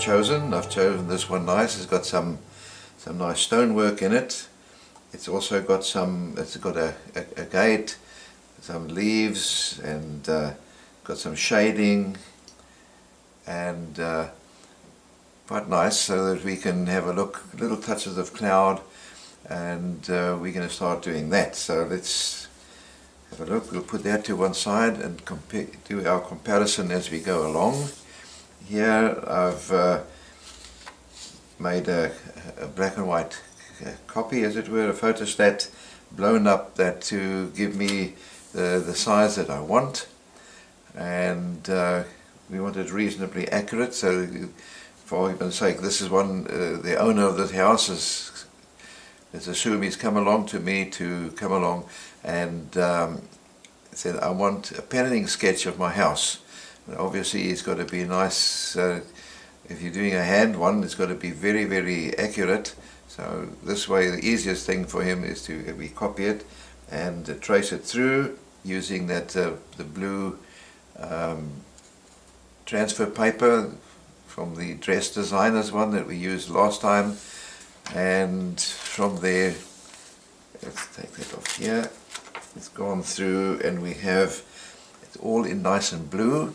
chosen. I've chosen this one nice. It's got some nice stonework in it. It's also got it's got a gate, some leaves, and got some shading, and quite nice, so that we can have a look, little touches of cloud, and we're going to start doing that. So let's have a look. We'll put that to one side and do our comparison as we go along. Here I've made a black and white copy, as it were, a photostat, blown up that to give me the size that I want, and we want it reasonably accurate. So for argument's sake, this is one, the owner of this house is, let's assume he's come along to me to come along and said, I want a pattern sketch of my house. And obviously it's got to be nice. If you're doing a hand one, it's got to be very, very accurate. So this way, the easiest thing for him is to we copy it and trace it through using that the blue transfer paper from the Dress Designers one that we used last time. And from there, let's take that off here. It's gone through, and we have it all in nice and blue.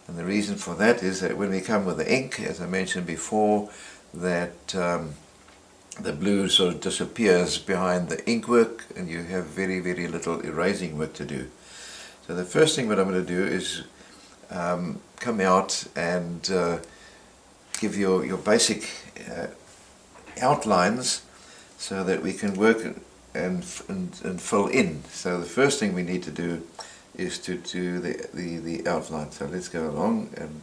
And the reason for that is that when we come with the ink, as I mentioned before, that the blue sort of disappears behind the ink work, and you have very, very little erasing work to do. So the first thing what I'm going to do is come out and give your basic outlines so that we can work and fill in. So the first thing we need to do is to do the outline. So let's go along, and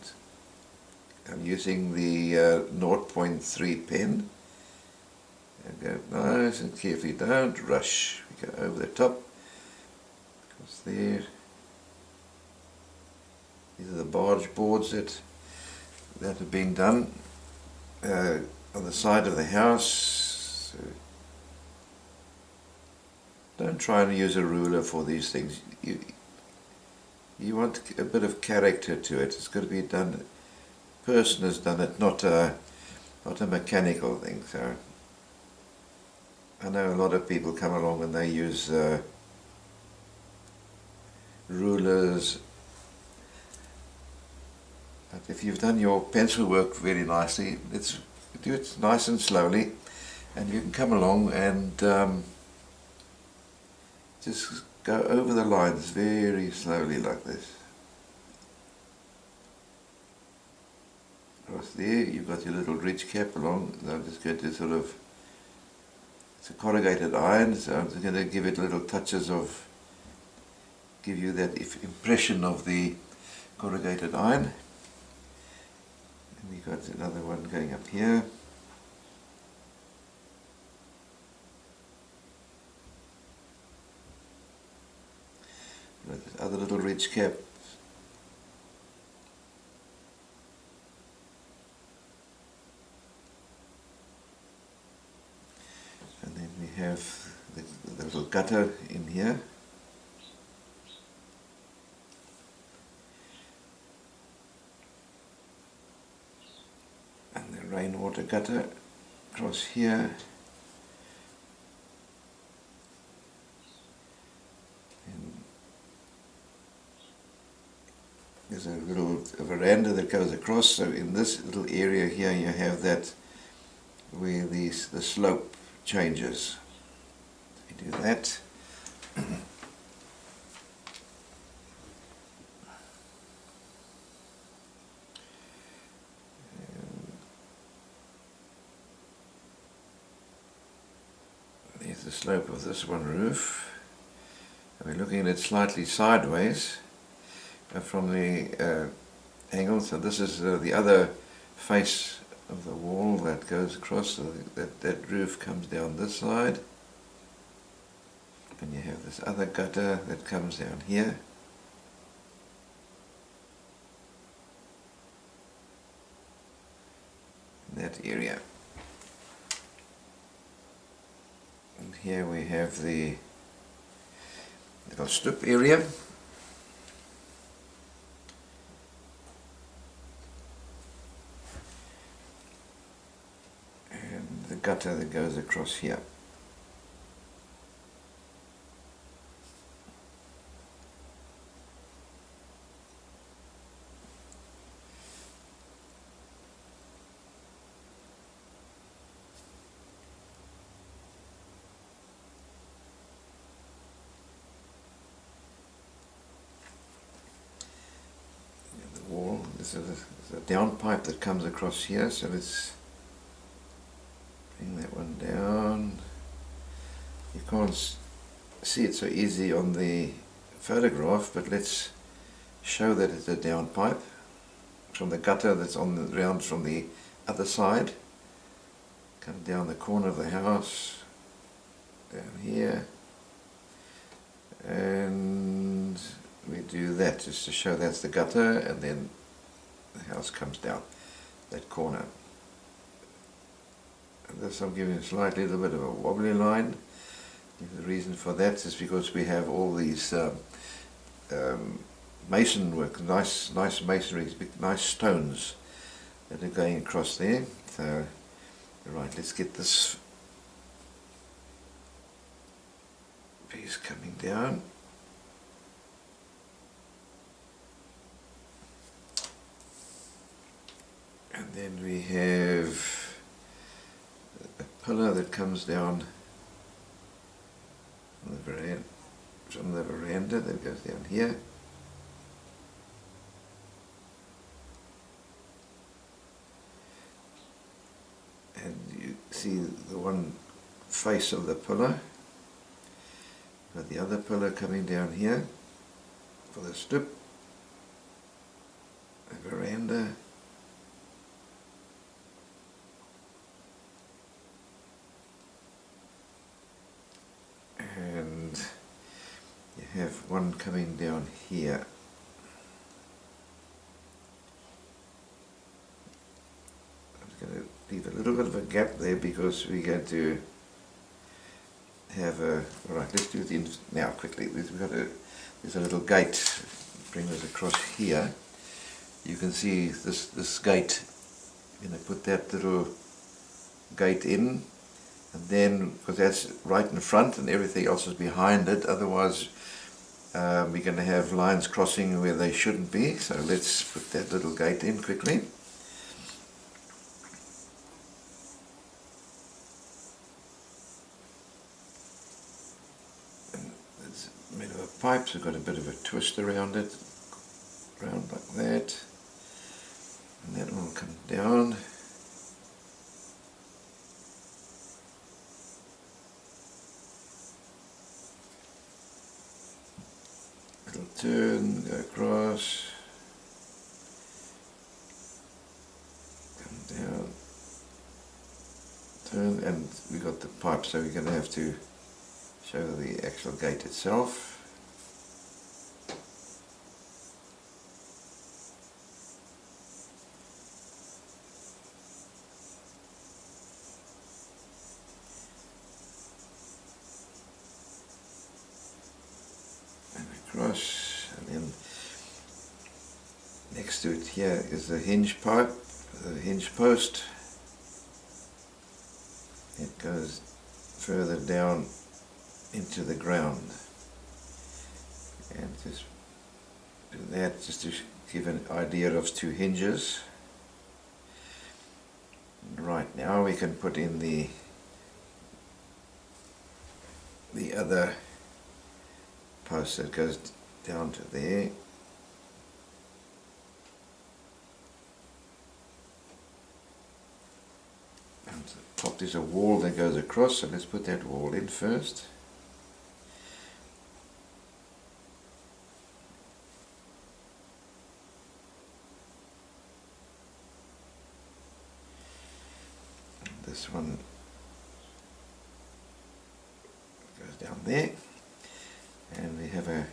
I'm using the 0.3 pen, and go nice and carefully, don't rush. We go over the top, across there. These are the barge boards that are being done on the side of the house. So don't try and use a ruler for these things. You want a bit of character to it. It's got to be done. A person has done it, not a mechanical thing. So I know a lot of people come along and they use rulers. But if you've done your pencil work very nicely, let's do it nice and slowly, and you can come along and just go over the lines very slowly like this. Across there, you've got your little ridge cap along. I'm just going to sort of, it's a corrugated iron, so I'm just going to give it little touches of, give you that impression of the corrugated iron. And we've got another one going up here. This other little ridge cap. And then we have the little gutter in here. And the rainwater gutter across here. There's a little veranda that goes across, so in this little area here you have that where the slope changes. We do that. There's the slope of this one roof. And we're looking at it slightly sideways from the angle. So this is the other face of the wall that goes across, so that roof comes down this side, and you have this other gutter that comes down here. In that area. And here we have the little stoop area. gutter that goes across here. Wall. There's a downpipe that comes across here, so let's bring that one down. You can't see it so easy on the photograph, but let's show that it's a downpipe from the gutter that's on the ground from the other side. Come down the corner of the house, down here, and we do that just to show that's the gutter, and then the house comes down that corner. And this I'm giving a slightly little bit of a wobbly line. The reason for that is because we have all these mason work, nice masonry, big nice stones that are going across there. So right, let's get this piece coming down. And then we have a pillar that comes down from the veranda that goes down here. And you see the one face of the pillar. Got the other pillar coming down here for the strip, the veranda. And you have one coming down here. I'm going to leave a little bit of a gap there because we're going to have a, alright, let's do it now quickly. There's a little gate, bring this across here. You can see this gate, I'm going to put that little gate in, and then, because that's right in front and everything else is behind it, otherwise we're going to have lines crossing where they shouldn't be. So let's put that little gate in quickly. And it's made of a pipe, so got a bit of a twist around it, round like that, and that will come down. Little turn, go across, come down, turn, and we got the pipe, so we're going to have to show the actual gate itself. Across, and then next to it here is the hinge pipe, the hinge post. It goes further down into the ground, and just do that just to give an idea of two hinges. Right, now we can put in the other post that goes down to there. And at the top there's a wall that goes across, so let's put that wall in first. And this one goes down there. And we have a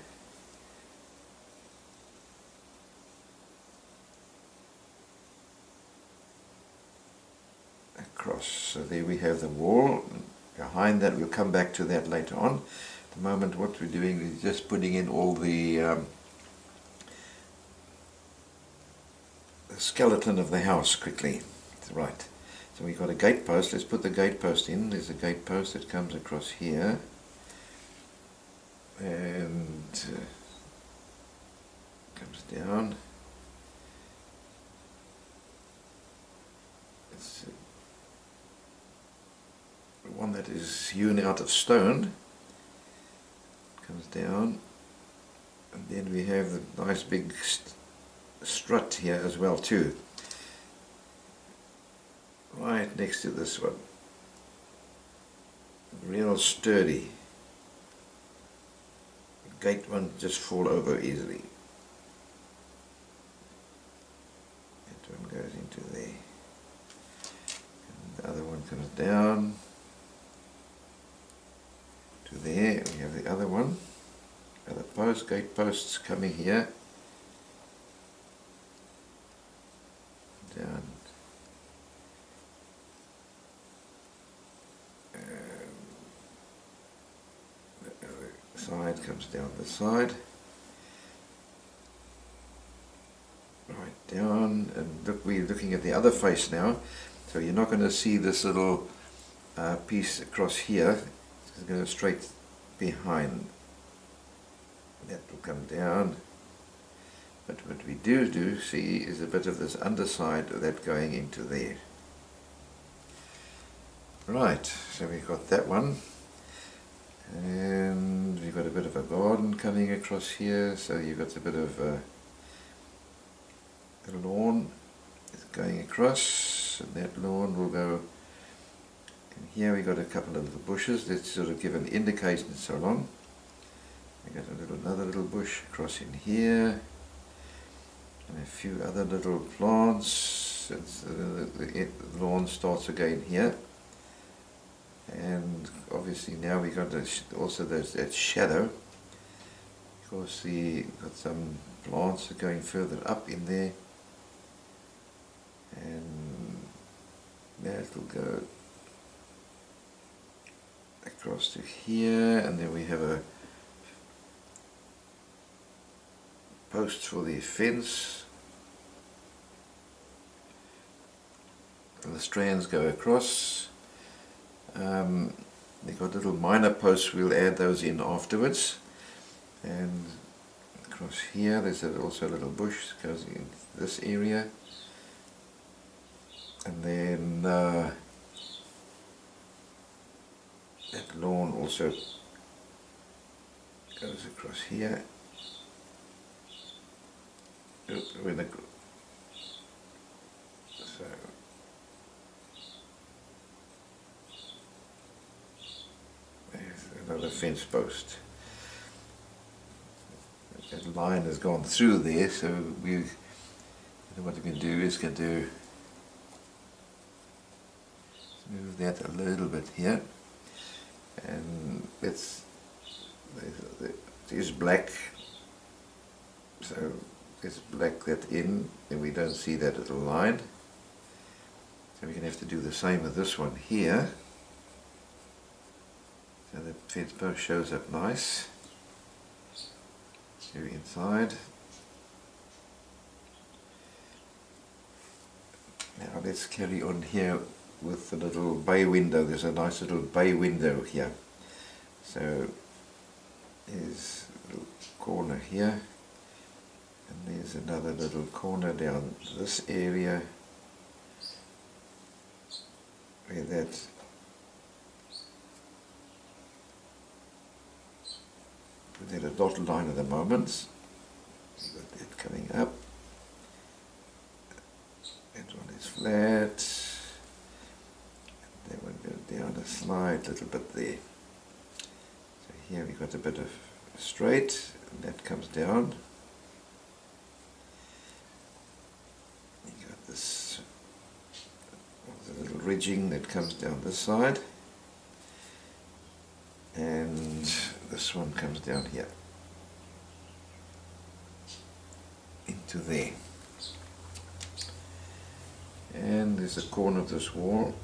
cross. So there we have the wall. Behind that, we'll come back to that later on. At the moment, what we're doing is just putting in all the skeleton of the house quickly. Right. So we've got a gate post. Let's put the gate post in. There's a gate post that comes across here, and comes down. It's one that is hewn out of stone. Comes down, and then we have the nice big strut here as well too, right next to this one. Real sturdy. The gate won't just fall over easily. That one goes into there. And the other one comes down to there. We have the other one. Other post, gate posts coming here. Down. The other side comes down the side. Right down, and look, we're looking at the other face now. So you're not going to see this little piece across here. It's going to go straight behind. That will come down. But what we do see is a bit of this underside of that going into there. Right, so we've got that one. And we've got a bit of a garden coming across here, so you've got a bit of a lawn going across, and that lawn will go. And here we've got a couple of little bushes that sort of give an indication so long. We've got another little bush across in here. And a few other little plants. The lawn starts again here, and obviously now we got also that shadow, because got some plants going further up in there, and that will go across to here, and then we have a post for the fence. And the strands go across. They've got little minor posts, we'll add those in afterwards. And across here there's also a little bush that goes in this area. And then that lawn also goes across here. So there's another fence post. That line has gone through there, so what we can do is move that a little bit here, and it is black, so let's black that in, and we don't see that little line. So we're going to have to do the same with this one here. So the fence post shows up nice. Here inside. Now let's carry on here with the little bay window. There's a nice little bay window here. So there's a little corner here, and there's another little corner down this area where that a dotted line at the moment. You've got that coming up. That one is flat. That one goes down a slight little bit there. So here we've got a bit of straight, and that comes down. You've got this little ridging that comes down this side. And this one comes down here into there, and there's a corner of this wall.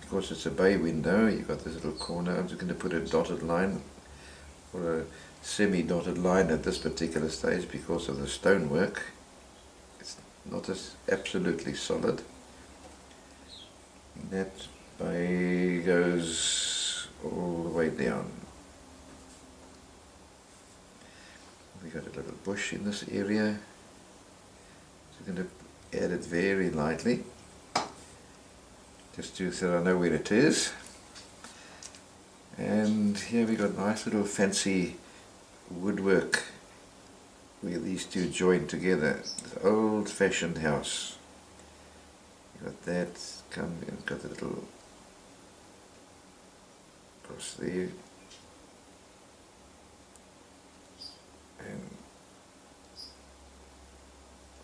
Because it's a bay window, you've got this little corner. I'm just going to put a dotted line, or a semi-dotted line at this particular stage because of the stonework. It's not as absolutely solid. That bay goes all the way down. We got a little bush in this area, so I'm going to add it very lightly, just so that I know where it is. And here we got nice little fancy woodwork where these two join together. This old-fashioned house. You got that, got the little across there, and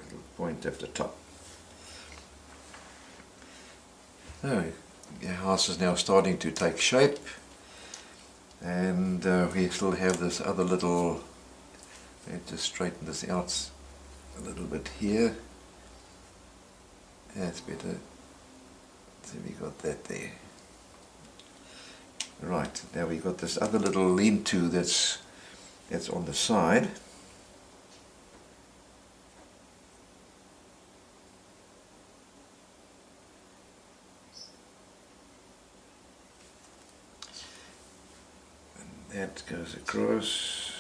a little point at the top. So, the house is now starting to take shape, and we still have this other little, let's just straighten this out a little bit here. That's better. So we got that there. Right, now we got this other little lean-to that's on the side. And that goes across,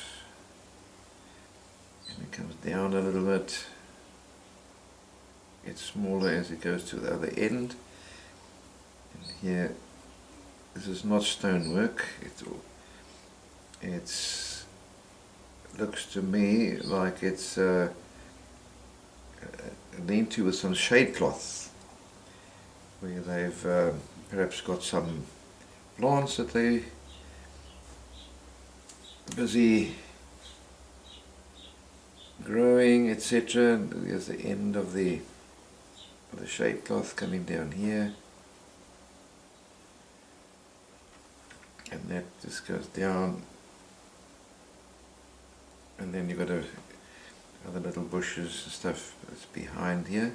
and it comes down a little bit. Gets smaller as it goes to the other end. And here, this is not stonework. It's looks to me like it's a lean-to with some shade cloth, where they've perhaps got some plants that they're busy growing, etc. There's the end of the shade cloth coming down here, and that just goes down, and then you've got other little bushes and stuff that's behind here.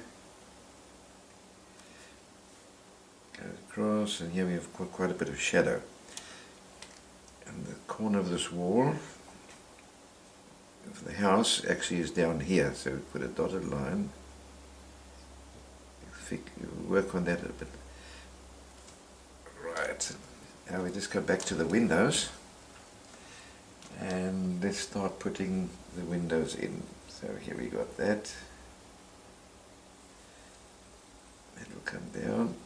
Goes across, and here we have quite a bit of shadow. And the corner of this wall of the house actually is down here, so we put a dotted line. Work on that a bit. Right, now we just go back to the windows, and let's start putting the windows in. So here we got that. It'll come down.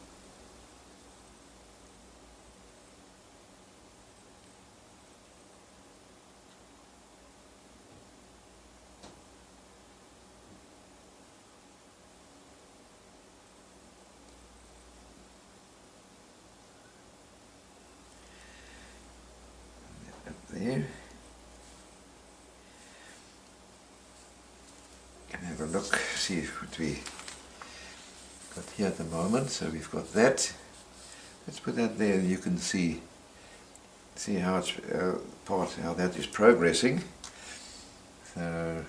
There. Can have a look, see what we got here at the moment. So we've got that. Let's put that there. You can see how it's how that is progressing. So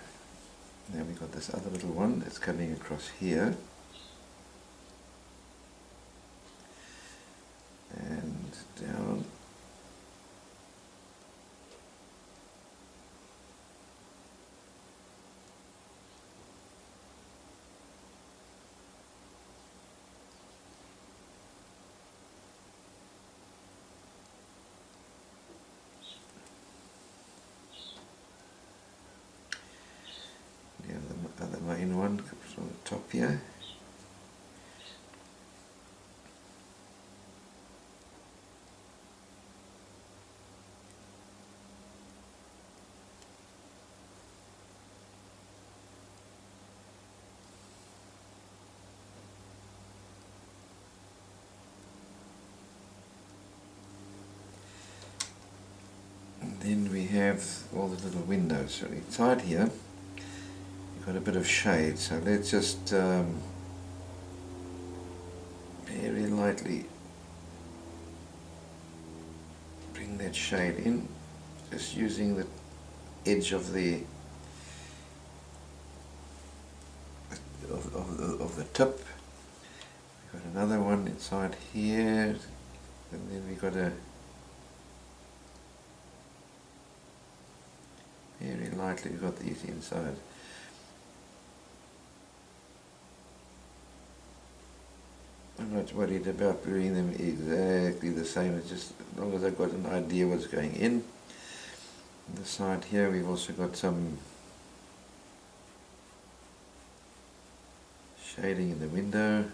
now we've got this other little one that's coming across here, and down. The main one comes on the top here. And then we have all the little windows. So inside here got a bit of shade, so let's just very lightly bring that shade in, just using the edge of the tip. We've got another one inside here, and then we've got a very lightly, we've got these inside. I'm not worried about doing them exactly the same, it's just as long as I've got an idea what's going in. On the side here we've also got some shading in the window.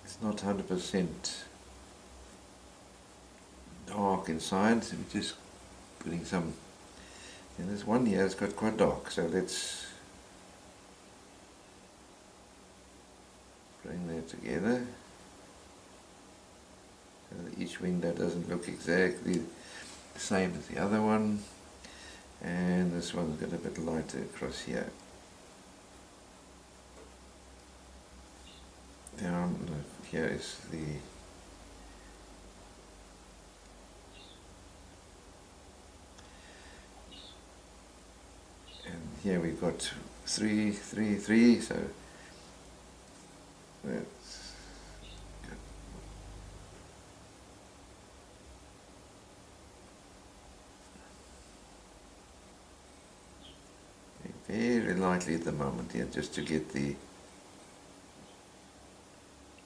It's not 100% dark inside, so we're just putting some, and this one here has got quite dark, so let's bring that together so that each window doesn't look exactly the same as the other one, and this one's got a bit lighter across here. Down here is the and here we've got 3, 3, 3, so that's good. Very lightly at the moment here, just to get the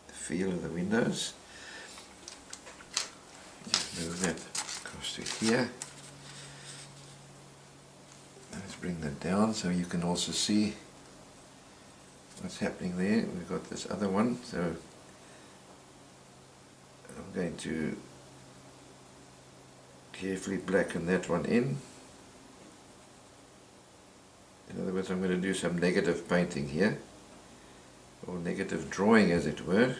feel of the windows. Just move that across to here. Let's bring that down so you can also see what's happening there. We've got this other one, so I'm going to carefully blacken that one in. In other words, I'm going to do some negative painting here, or negative drawing as it were.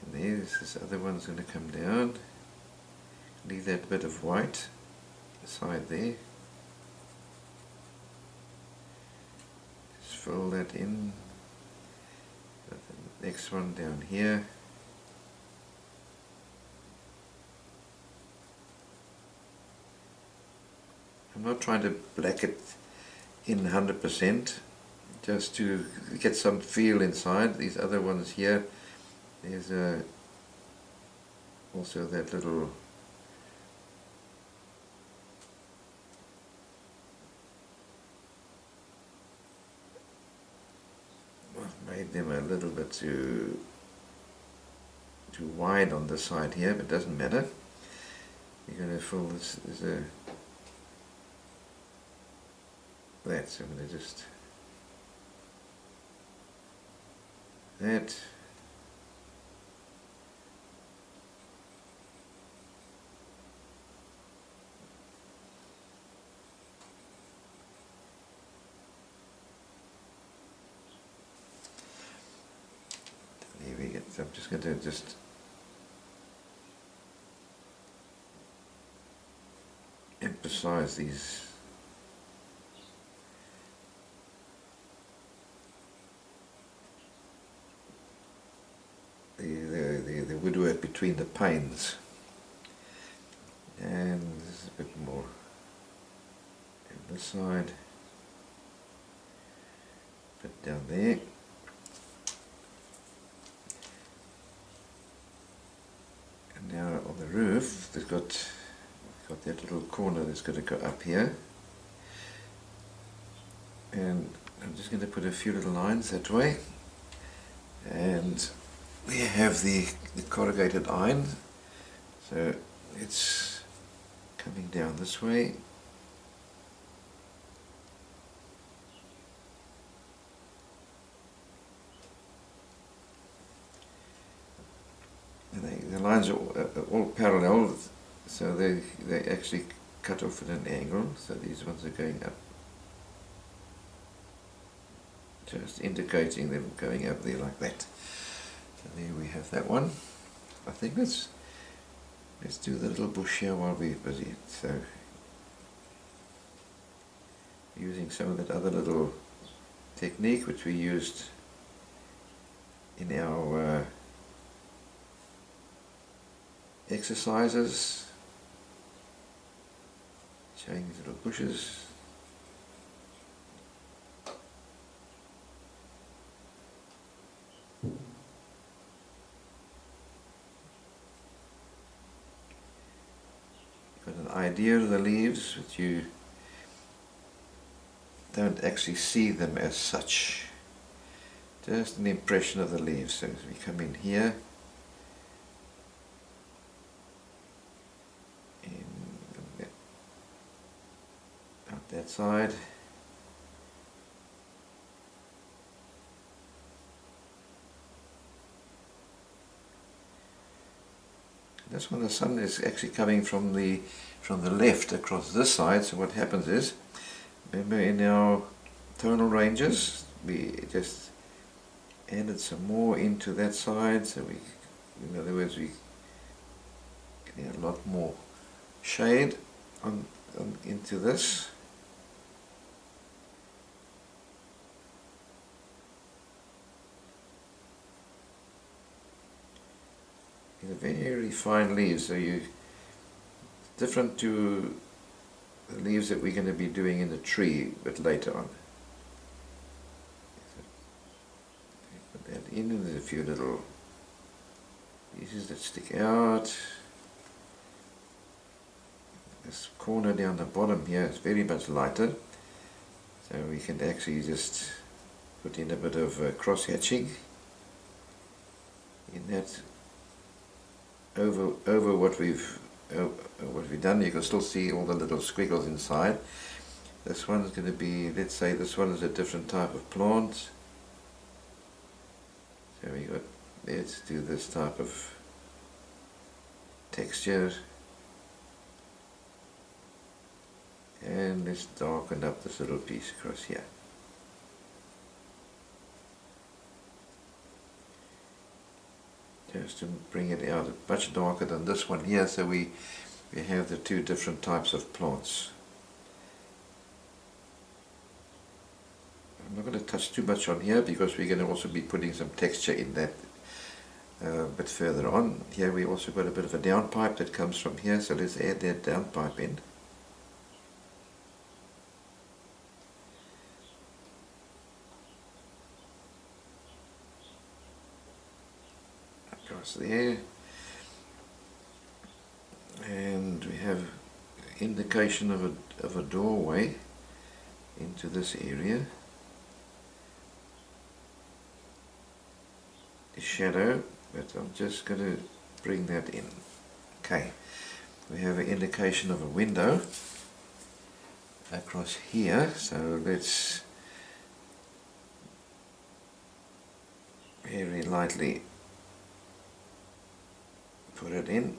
And there's this other one's going to come down. Leave that bit of white aside there. Just fill that in. Got the next one down here. I'm not trying to black it in 100%, just to get some feel inside. These other ones here, there's also that little I've made them a little bit too wide on this side here, but it doesn't matter. You're going to fill this as a that, so I'm going to just that. There we go. So I'm just going to just emphasize these the woodwork between the panes, and this is a bit more on this side, a bit down there, and now on the roof there's got that little corner that's got to go up here, and I'm just going to put a few little lines that way, and we have the corrugated iron, so it's coming down this way. And the lines are all parallel, so they actually cut off at an angle, so these ones are going up, just indicating them going up there like that. So there we have that one. I think let's do the little bush here while we're busy. So using some of that other little technique which we used in our exercises, showing these little bushes. Got an idea of the leaves, but you don't actually see them as such. Just an impression of the leaves. So as we come in here, in out that side. This one, the sun is actually coming from the left across this side. So what happens is, remember in our tonal ranges, we just added some more into that side. So we, in other words, we get a lot more shade on into this. These are very fine leaves, so you different to the leaves that we're going to be doing in the tree a bit later on. So put that in, and there's a few little pieces that stick out. This corner down the bottom here is very much lighter, so we can actually just put in a bit of cross hatching in that over what we've done. You can still see all the little squiggles inside. This one is going to be, let's say this one is a different type of plant. So let's do this type of texture, and let's darken up this little piece across here. Just to bring it out much darker than this one here, so we have the two different types of plants. I'm not going to touch too much on here because we're going to also be putting some texture in that a bit further on. Here we also got a bit of a downpipe that comes from here, so let's add that downpipe in. Across there, and we have indication of a doorway into this area. The shadow, but I'm just going to bring that in. Okay, we have an indication of a window across here, so let's very lightly put it in.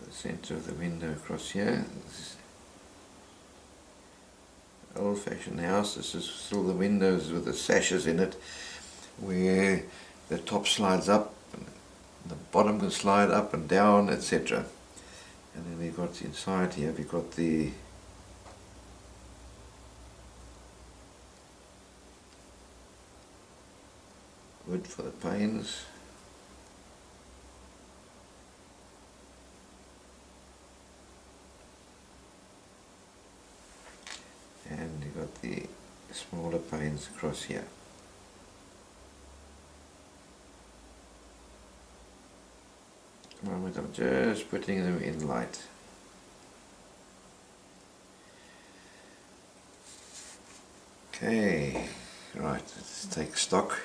Center of the window across here. This old-fashioned house. This is still the windows with the sashes in it, where the top slides up and the bottom can slide up and down, etc. And then we've got inside here, we've got the wood for the panes. And you've got the smaller panes across here. At the moment I'm just putting them in light. Okay, right, let's take stock.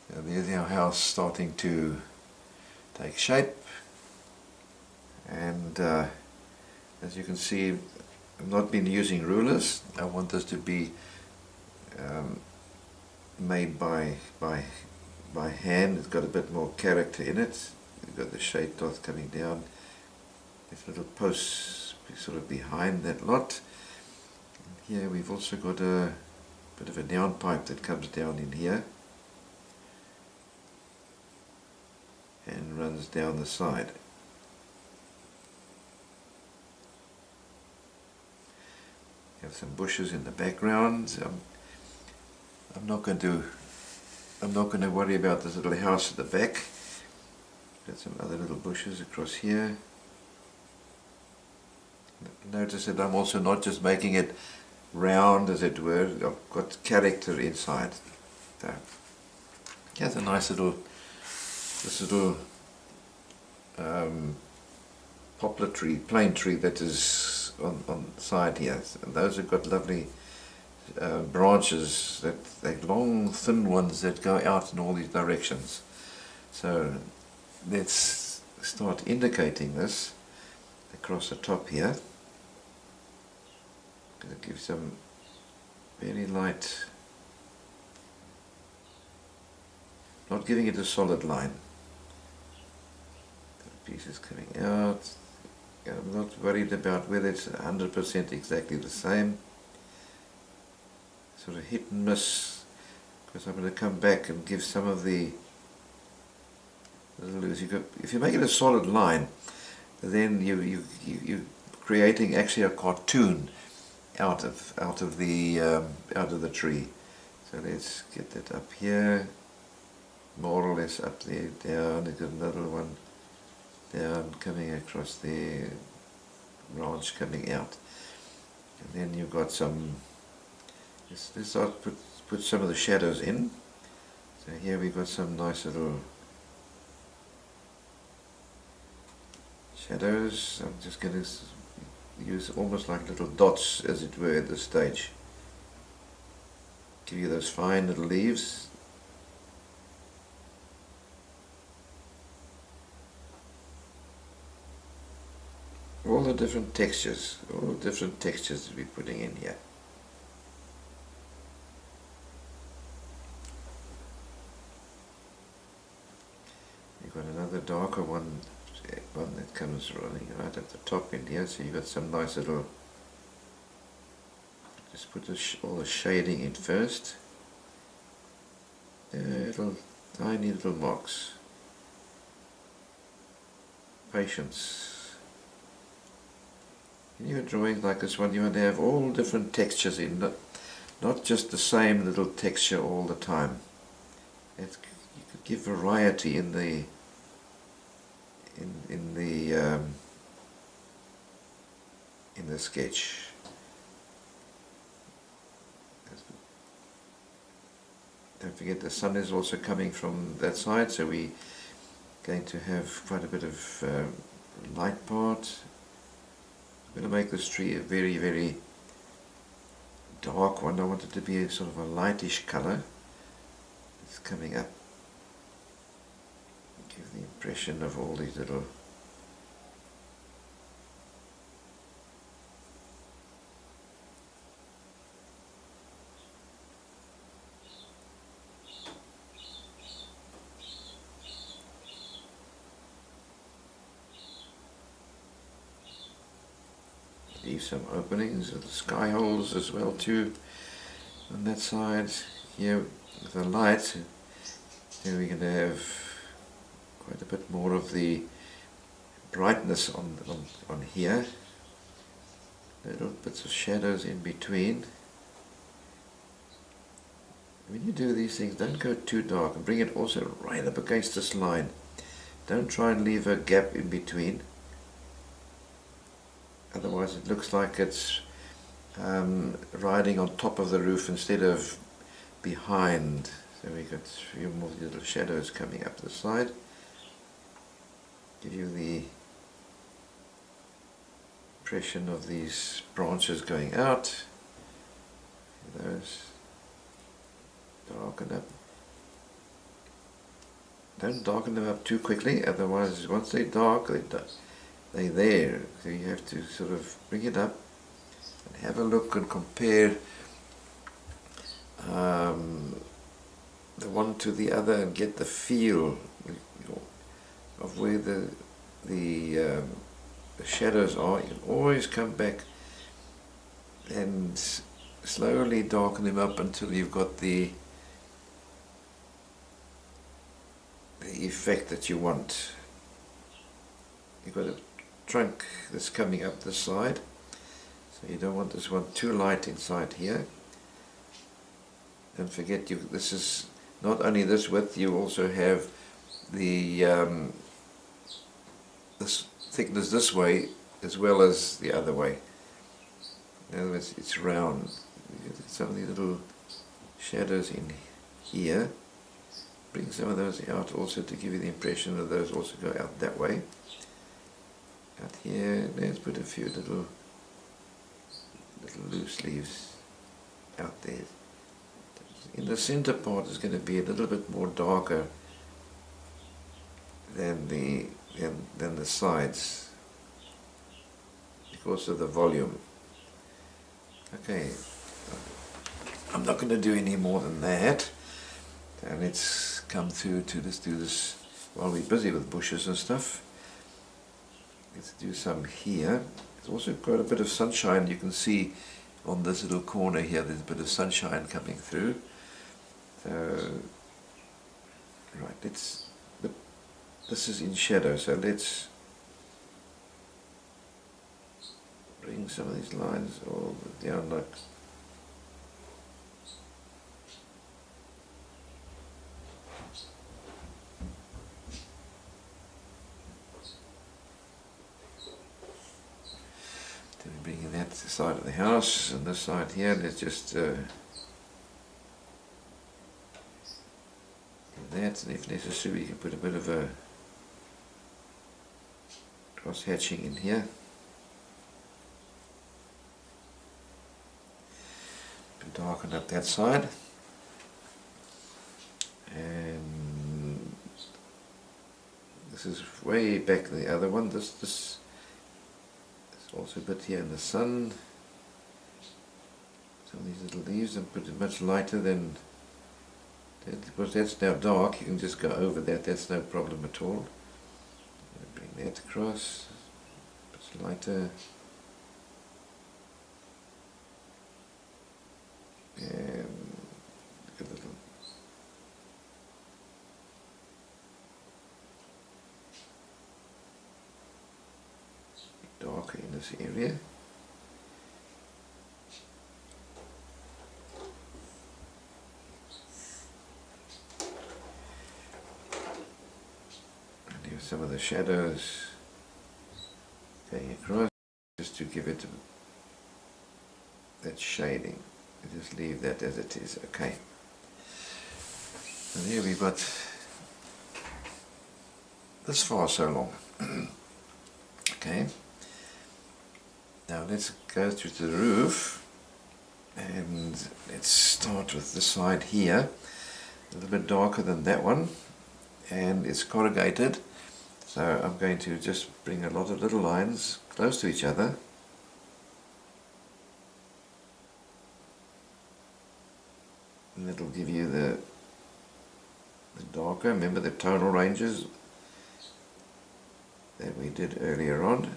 So there's our house starting to take shape, and as you can see, I've not been using rulers. I want this to be made by hand. It's got a bit more character in it. You've got the shade cloth coming down. There's little posts sort of behind that lot. And here we've also got a bit of a downpipe that comes down in here and runs down the side. Have some bushes in the background. I'm not going to worry about this little house at the back. Got some other little bushes across here. Notice that I'm also not just making it round, as it were. I've got character inside. So here's a nice little, this little poplar tree, plane tree that is on the side here. And those have got lovely branches, that they're long, thin ones that go out in all these directions. So let's start indicating this across the top here. Going to give some very light, not giving it a solid line. The pieces coming out. I'm not worried about whether it's 100% exactly the same. Sort of hit and miss, because I'm going to come back and give some of the little, if you make it a solid line, then you're creating actually a cartoon out of the tree. So let's get that up here, more or less up there, down. There's another one down, coming across there, branch coming out, and then you've got some. Let's start put some of the shadows in. So here we've got some nice little shadows. I'm just going to use almost like little dots, as it were, at this stage. Give you those fine little leaves. All the different textures that we're putting in here. You've got another darker one that comes running right at the top in here, so you've got some nice little, just put all the shading in first, little tiny little marks. Patience. In your drawings like this one, you want to have all different textures in, not just the same little texture all the time. You could give variety in the sketch. Don't forget the sun is also coming from that side, so we're going to have quite a bit of light part. I'm going to make this tree a very, very dark one. I want it to be a sort of a lightish colour. It's coming up. Give the impression of all these little leave some openings, little sky holes as well too on that side. Here with the light, then we're going to have quite a bit more of the brightness on here. Little bits of shadows in between. When you do these things, don't go too dark, and bring it also right up against this line. Don't try and leave a gap in between. Otherwise it looks like it's riding on top of the roof instead of behind. So we've got a few more little shadows coming up the side. Give you the impression of these branches going out. Those darken up. Don't darken them up too quickly, otherwise once they're dark, they're there. So you have to sort of bring it up and have a look and compare the one to the other and get the feel of where the shadows are. You can always come back and slowly darken them up until you've got the effect that you want. You've got a trunk that's coming up the side, so you don't want this one too light inside here. Don't forget, this is not only this width, you also have the this thickness this way as well as the other way. In other words, it's round. Some of these little shadows in here, bring some of those out also to give you the impression that those also go out that way. Out here, let's put a few little loose leaves out there. In the center part is going to be a little bit more darker than the sides because of the volume. Okay, I'm not going to do any more than that. And let's come through to let's do this while we're busy with bushes and stuff. Let's do some here. It's also got a bit of sunshine. You can see on this little corner here there's a bit of sunshine coming through. So, right, this is in shadow, so let's bring some of these lines all down like bringing that to the side of the house, and this side here, let's just do that, and if necessary you can put a bit of a cross hatching in here. Darken up that side, and this is way back the other one. This is also a bit here in the sun. Some of these little leaves, and put it much lighter than that, because that's now dark. You can just go over that. That's no problem at all. Bring that across. It's lighter. And a little darker in this area. And here's some of the shadows going across, just to give it that shading. Just leave that as it is, okay. And here we've got this far so long. Okay. Now let's go through to the roof, and let's start with the side here. A little bit darker than that one, and it's corrugated. So I'm going to just bring a lot of little lines close to each other. And it'll give you the darker, remember the tonal ranges that we did earlier on.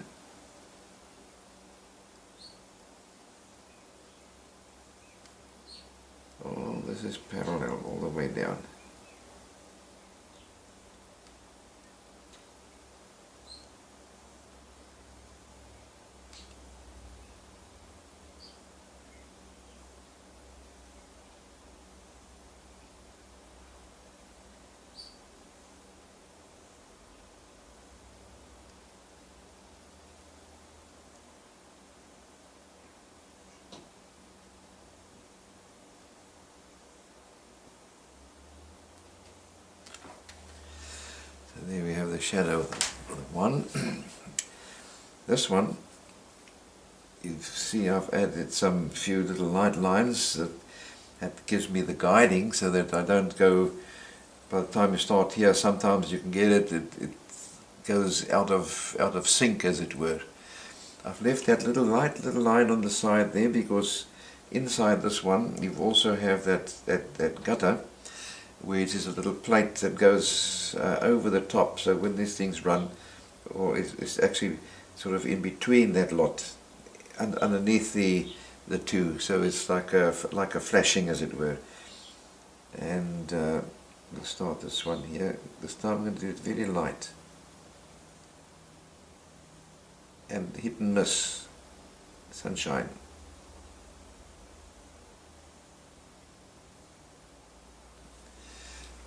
Oh, this is parallel all the way down. There we have the shadow of one. This one, you see I've added some few little light lines that gives me the guiding, so that I don't go, by the time you start here, sometimes you can get it goes out of sync, as it were. I've left that little line on the side there because inside this one you also have that gutter, which is a little plate that goes over the top, so when these things run, or it's actually sort of in between that lot, underneath the two, so it's like a flashing, as it were. And we'll start this one here. This time I'm going to do it very light and hit and miss sunshine.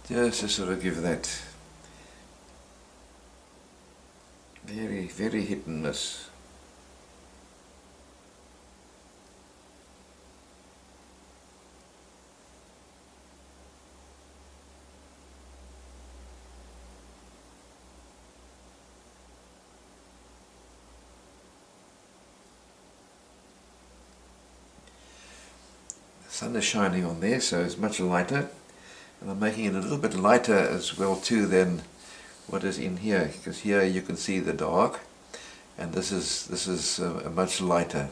Just to sort of give that very, very hit and miss. sun is shining on there, so it's much lighter. And I'm making it a little bit lighter as well too than what is in here, because here you can see the dark, and this is much lighter.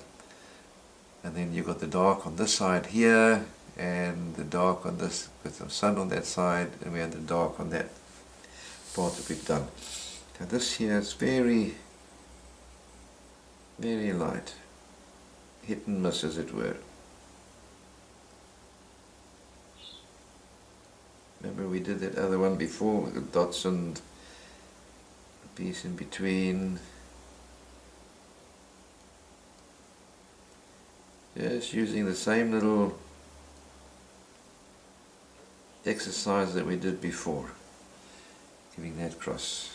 And then you've got the dark on this side here, and the dark on this, with some sun on that side, and we have the dark on that part that we've done. Now this here is very, very light, hit and miss as it were. Remember we did that other one before with the dots and a piece in between. Just using the same little exercise that we did before, giving that cross.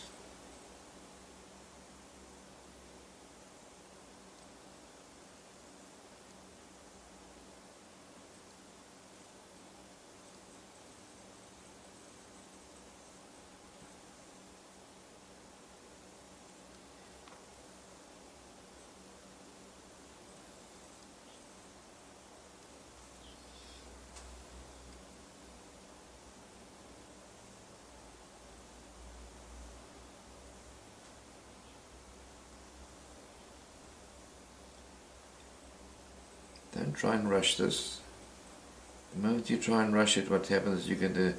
Don't try and rush this. The moment you try and rush it, what happens is you're going to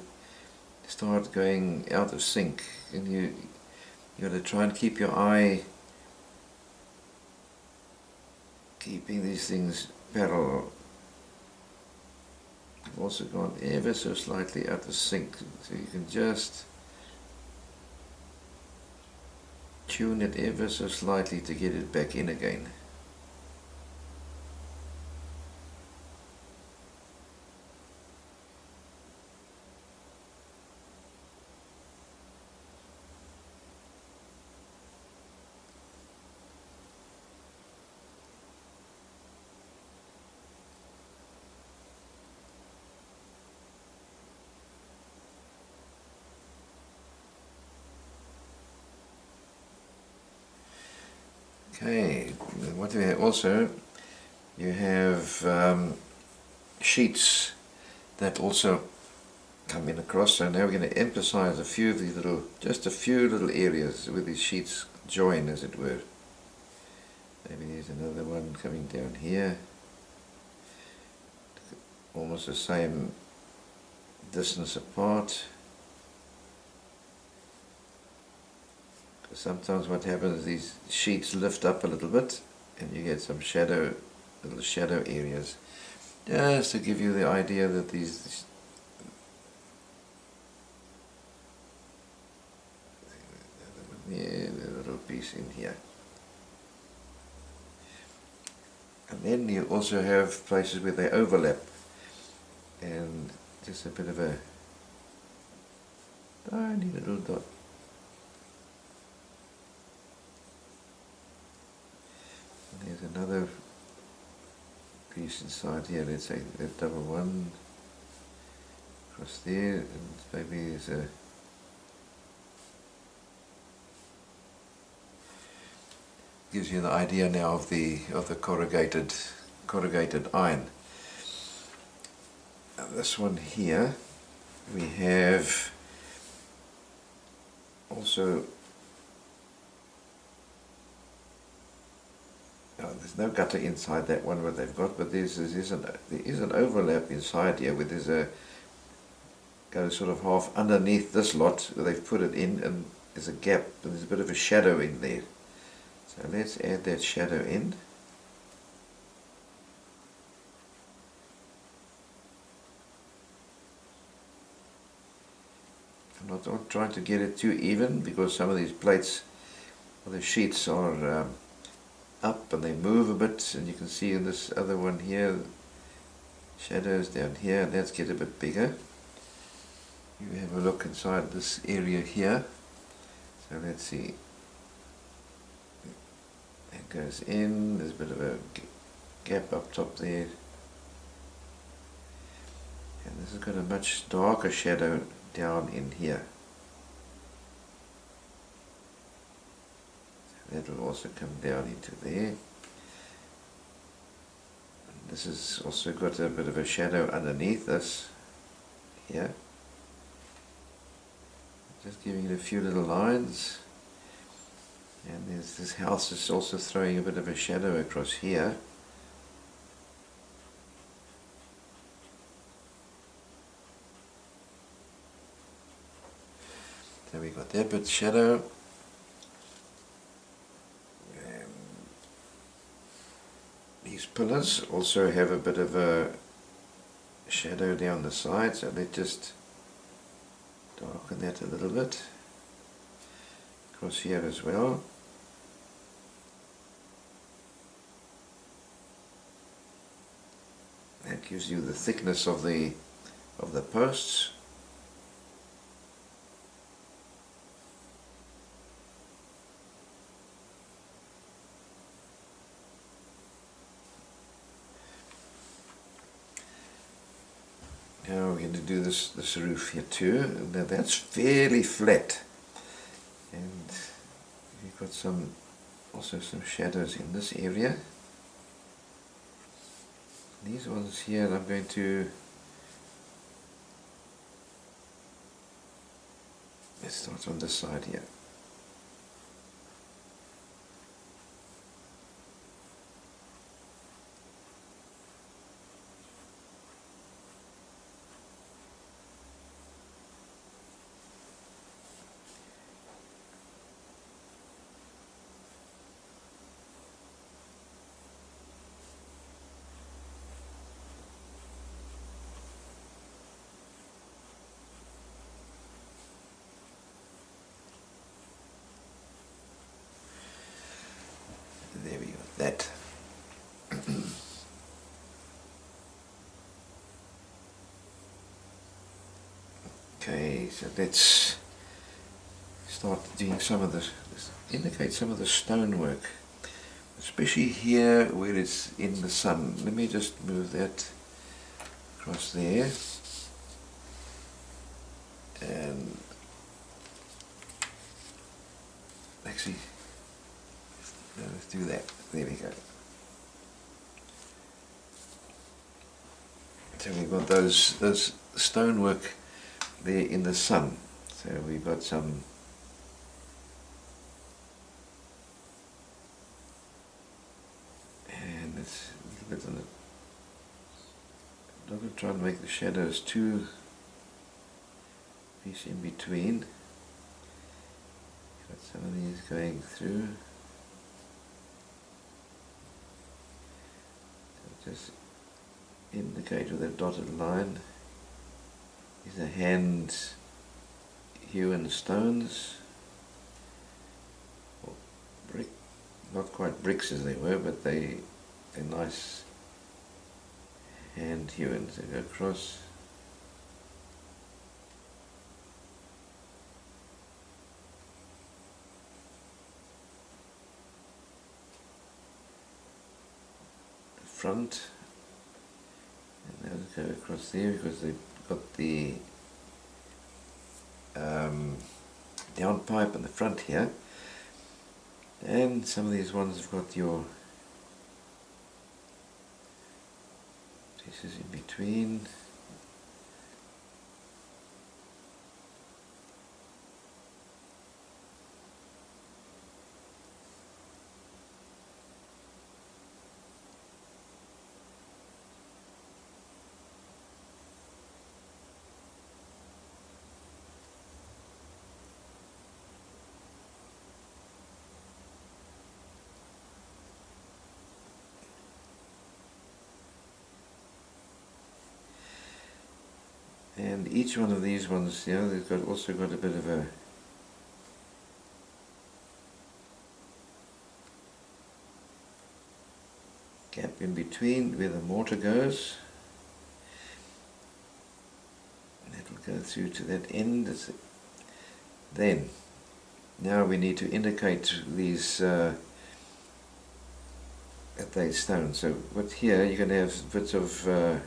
start going out of sync, and you got to try and keep your eye keeping these things parallel. I've also gone ever so slightly out of sync, so you can just tune it ever so slightly to get it back in again. Okay, what do we have also? You have sheets that also come in across, so now we're going to emphasize a few of these little, just a few little areas where these sheets join, as it were. Maybe there's another one coming down here, almost the same distance apart. Sometimes what happens is these sheets lift up a little bit and you get some shadow, little shadow areas, just to give you the idea that these the little piece in here. And then you also have places where they overlap, and just a bit of a tiny little dot. There's another piece inside here, let's say a double one across there, and maybe there's a gives you the idea now of the corrugated iron. Now this one here we have also. There's no gutter inside that one what they've got, but there is an overlap inside here where there's a goes sort of half underneath this lot where they've put it in, and there's a gap and there's a bit of a shadow in there. So let's add that shadow in. I'm not trying to get it too even, because some of these plates or the sheets are up and they move a bit, and you can see in this other one here shadows down here, and let's get a bit bigger. You have a look inside this area here, so let's see, it goes in, there's a bit of a gap up top there, and this has got a much darker shadow down in here. That will also come down into there. And this has also got a bit of a shadow underneath this here. Just giving it a few little lines. And there's this house is also throwing a bit of a shadow across here. So we got that bit of shadow. And these pillars also have a bit of a shadow down the side, so let's just darken that a little bit. Across here as well. That gives you the thickness of the posts. Now we're going to do this roof here too. Now that's fairly flat, and we've got also some shadows in this area. These ones here I'm going to, let's start on this side here. There we go, that. Okay, so let's start doing some of this, indicate some of the stonework, especially here where it's in the sun. Let me just move that across there, and actually, no, let's do that. There we go. So we've got those stonework there in the sun. So we've got some and it's a little bit on it. I'm not going to try and make the shadows too piece in between. Got some of these going through. Just indicate with a dotted line. These are hand hewn stones, or brick, not quite bricks as they were, but they're nice hand hewn. So go across. Front, and they'll go across there because they've got the downpipe in the front here, and some of these ones have got your pieces in between. And each one of these ones, you know, they've also got a bit of a gap in between where the mortar goes. And that will go through to that end. Then, now we need to indicate these at these stones. So what here, you're going to have bits of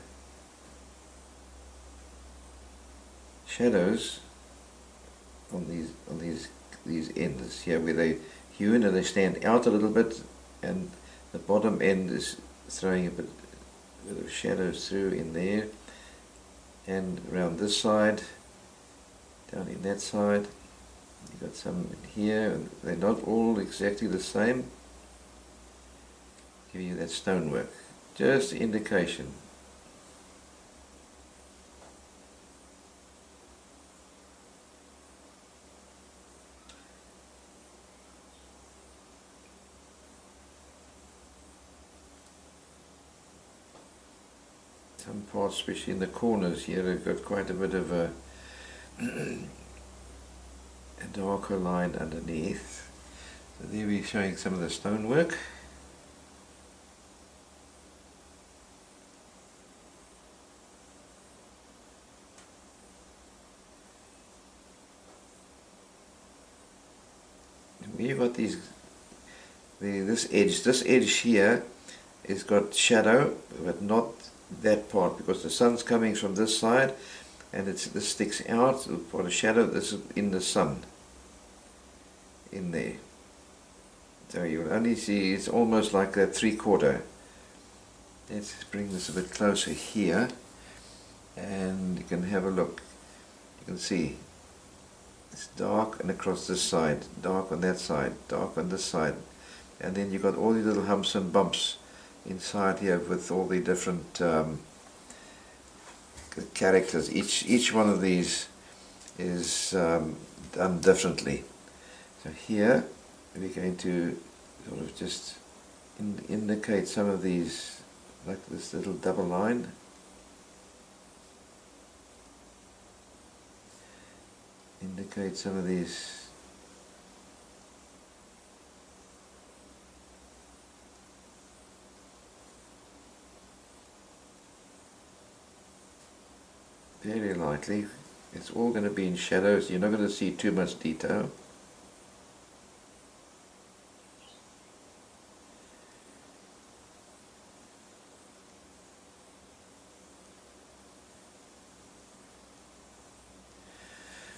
shadows on these ends here where they hewn and they stand out a little bit, and the bottom end is throwing a bit bit of shadows through in there, and around this side, down in that side. You've got some in here, and they're not all exactly the same. Give you that stonework, just indication. Some parts, especially in the corners here, have got quite a bit of a darker line underneath. So there we're showing some of the stonework. We've got these, this edge here has got shadow, but not that part, because the sun's coming from this side, and this sticks out for the shadow. This is in the sun, in there. So you will only see it's almost like that 3/4. Let's bring this a bit closer here, and you can have a look. You can see it's dark and across this side, dark on that side, dark on this side, and then you've got all these little humps and bumps inside here with all the different characters. Each one of these is done differently. So here we're going to sort of just indicate some of these, like this little double line. Indicate some of these very lightly. It's all going to be in shadows. You're not going to see too much detail.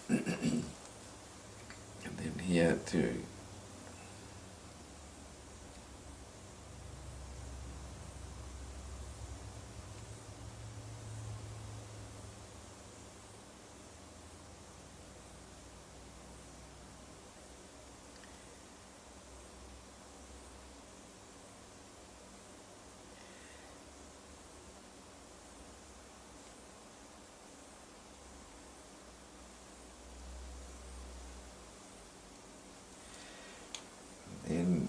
And then here too.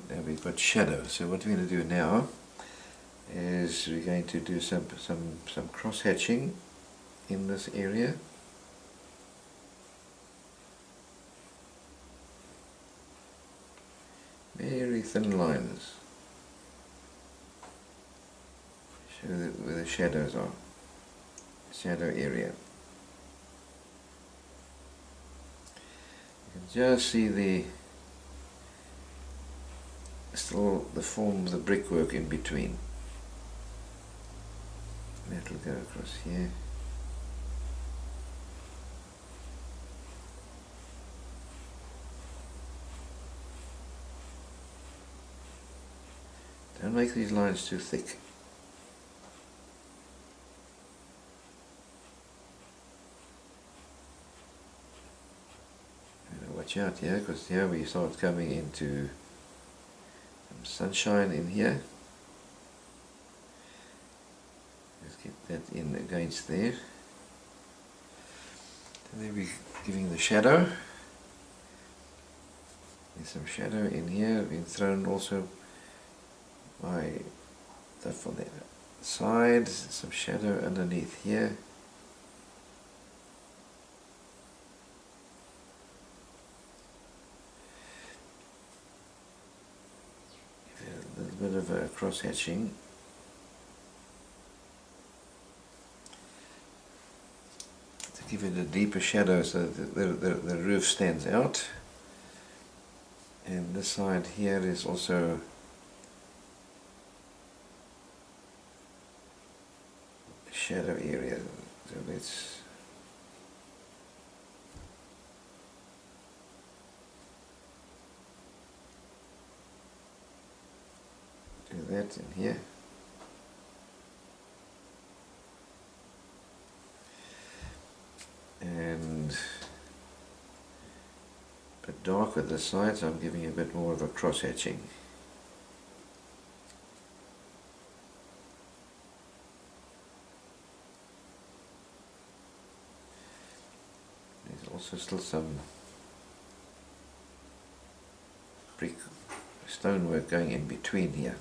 Then we've got shadow. So what we're going to do now is we're going to do some cross hatching in this area. Very thin lines. Show where the shadows are. Shadow area. You can just see still the form of the brickwork in between. That'll go across here. Don't make these lines too thick. Watch out here, because here we start coming into some sunshine in here. Let's get that in against there. And then we're giving the shadow. There's some shadow in here, being thrown also by stuff on the side, some shadow underneath here. A little bit of a cross hatching. To give it a deeper shadow so that the roof stands out. And this side here is also a shadow area. So let's do that in here. and a bit dark with this side, so I'm giving a bit more of a cross hatching. There's also still some brick stonework going in between here.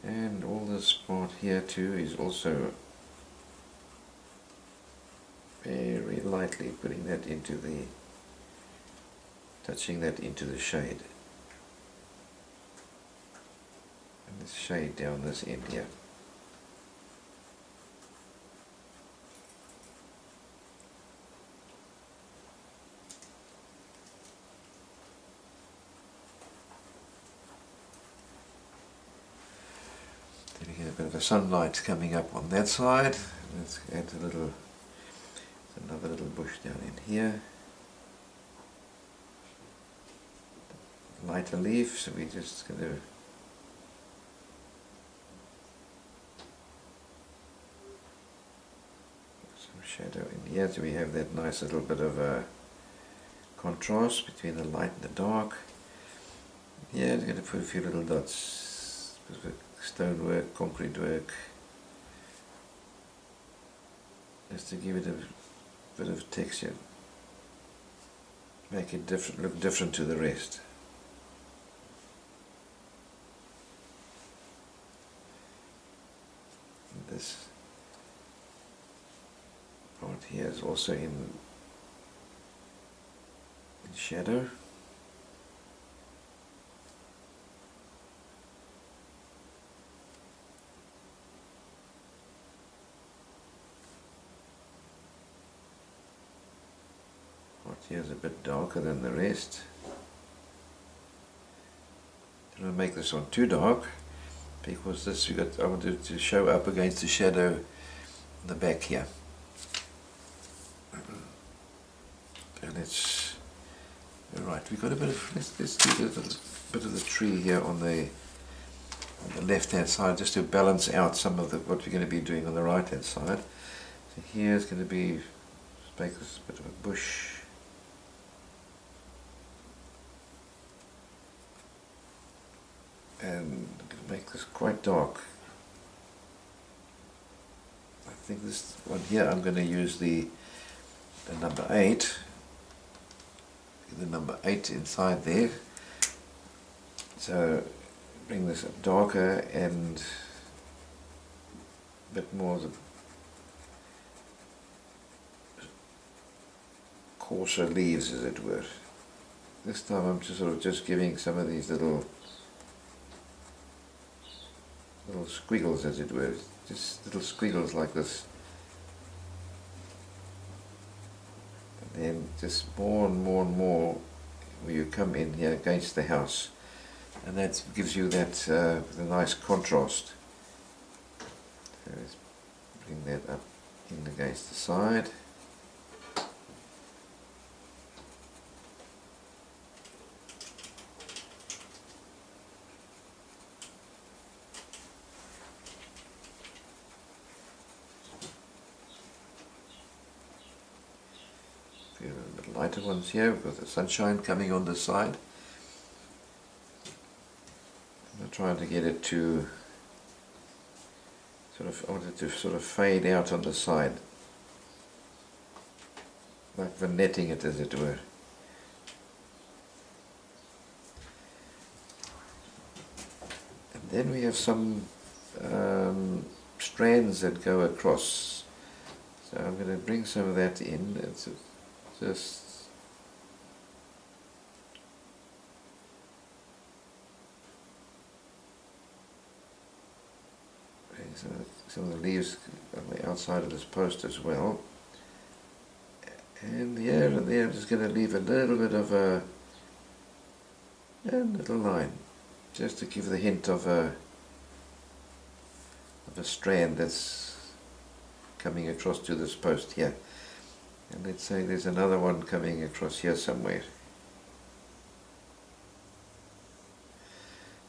And all this part here too is also very lightly putting that into the, touching that into the shade. And this shade down this end here. Then you get a bit of a sunlight coming up on that side. Let's add a little, another little bush down in here. Lighter leaf, so we're just going to some shadow in here, so we have that nice little bit of a contrast between the light and the dark. Yeah, I'm going to put a few little dots, stonework, concrete work, just to give it a bit of texture, make it different, look different to the rest. And this part here is also in shadow. Here is a bit darker than the rest. I don't want to make this one too dark because this I want it to show up against the shadow in the back here. And it's right. We've got a bit of let's do a little bit of the tree here on the left hand side just to balance out some of what we're going to be doing on the right hand side. So here's going to be make this a bit of a bush. And make this quite dark. I think this one here I'm going to use the number 8. The number 8 inside there. So bring this up darker and a bit more of the coarser leaves, as it were. This time I'm just giving some of these little squiggles, as it were, just little squiggles like this, and then just more and more and more where you come in here against the house, and that gives you that the nice contrast. So let's bring that up in against the side. A bit lighter ones here with the sunshine coming on the side. I'm trying to get it to I want it to sort of fade out on the side, like vignetting it, as it were. And then we have some strands that go across. So I'm going to bring some of that in. It's just some of the leaves on the outside of this post as well. And here and there I'm just going to leave a little bit of a little line, just to give the hint of a strand that's coming across to this post here. And let's say there's another one coming across here somewhere.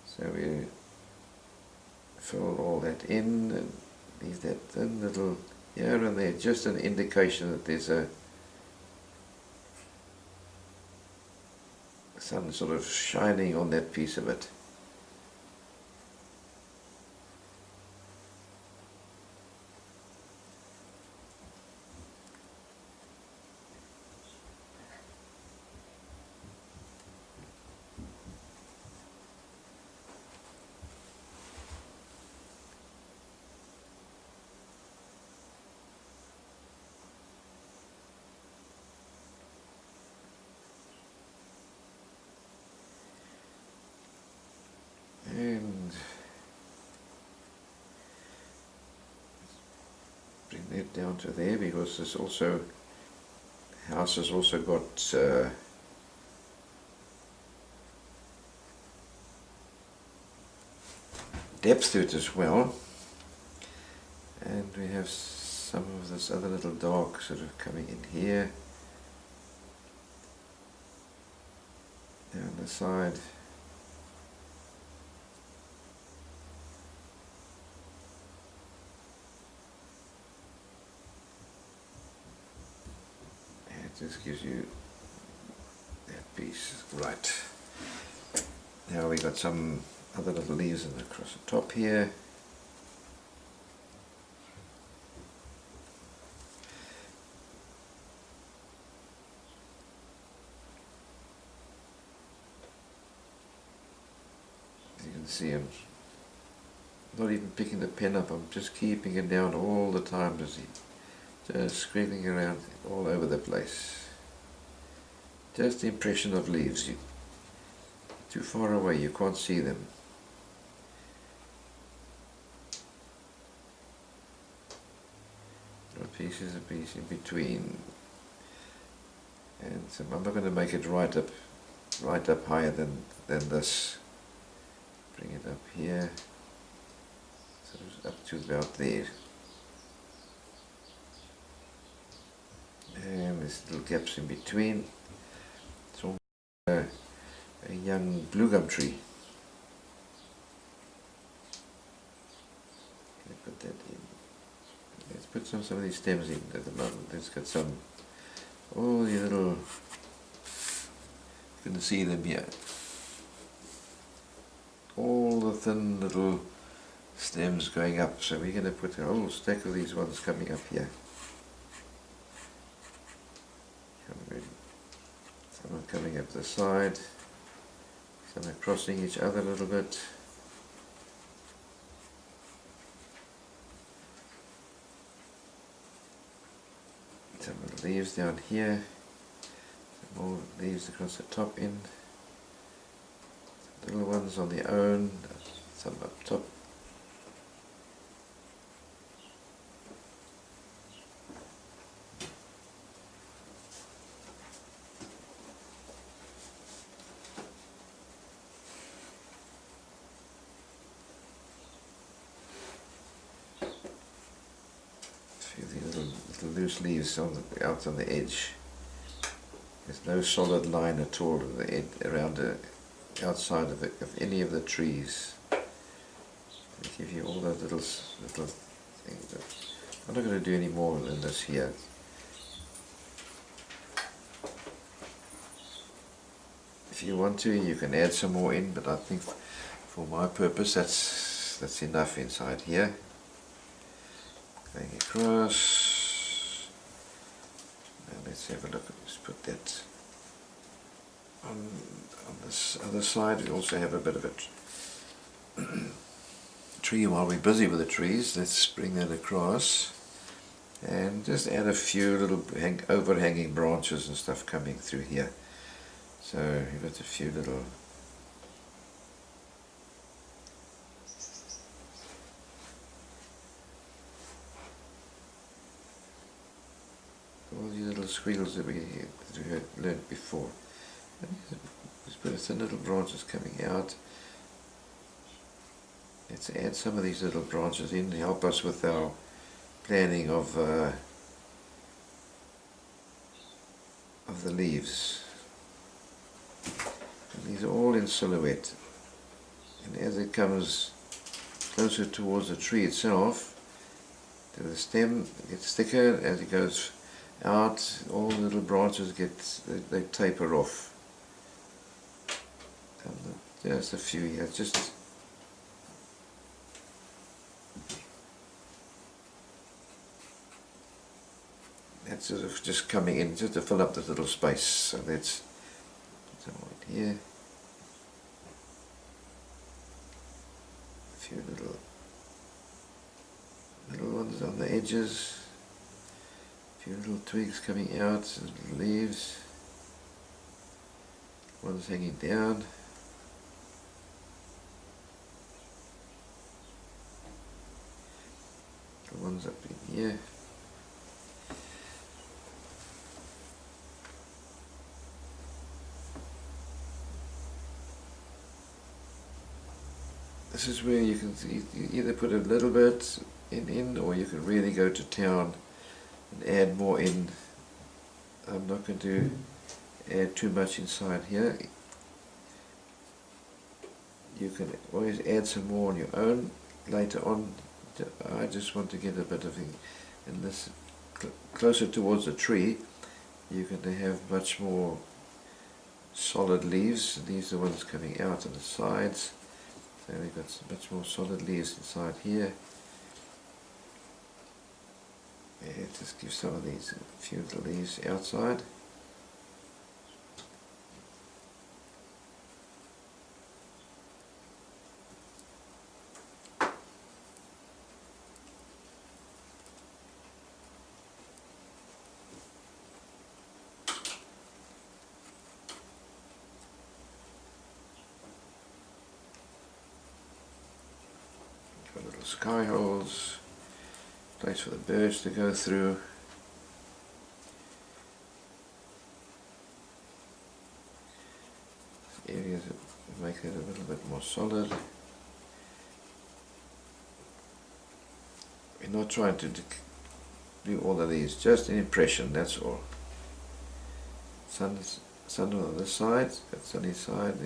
So we fill all that in and leave that thin little here and there, just an indication that there's a sun sort of shining on that piece of it. And bring that down to there, because this also house has also got depth to it as well, and we have some of this other little dark sort of coming in here, down the side. Just gives you that piece. Right, now we got some other little leaves across the top here. As you can see, I'm not even picking the pen up, I'm just keeping it down all the time, just scraping around all over the place. Just the impression of leaves. You're too far away, you can't see them. A piece is a piece in between. And so I'm not going to make it right up higher than this. Bring it up here, so it's up to about there. And there's little gaps in between. It's almost a young blue gum tree. Put that in. Let's put some of these stems in at the moment. Let's get some, all the little, you can see them here. All the thin little stems going up. So we're going to put a whole stack of these ones coming up here. Some are coming up the side, some are crossing each other a little bit. Some of the leaves down here, some more leaves across the top end, some little ones on their own, some up top. The loose leaves out on the edge. There's no solid line at all around the outside of any of the trees. They give you all those little things. I'm not going to do any more than this here. If you want to, you can add some more in, but I think for my purpose that's enough inside here. Going across. Now let's have a look. Let's put that on this other side. We also have a bit of a tree while we're busy with the trees. Let's bring that across and just add a few little overhanging branches and stuff coming through here. So we've got a few little all these little squeals that we had learned before. Just put some little branches coming out. Let's add some of these little branches in to help us with our planning of the leaves. And these are all in silhouette. And as it comes closer towards the tree itself, the stem gets thicker as it goes out. All the little branches they taper off. And just a few here, just that's sort of just coming in just to fill up this little space. So that's right here. A few little ones on the edges. A few little twigs coming out, little leaves. One's hanging down. The ones up in here. This is where you can you either put a little bit in, or you can really go to town and add more in. I'm not going to add too much inside here. You can always add some more on your own later on. I just want to get a bit of in this closer towards the tree. You're going to have much more solid leaves. These are the ones coming out on the sides. So we've got much more solid leaves inside here. Yeah, just give some of these a few of the leaves outside. Little sky holes, place for the birds to go through. Areas that make it a little bit more solid. We're not trying to do all of these, just an impression, that's all. Sun on this side, got sunny side.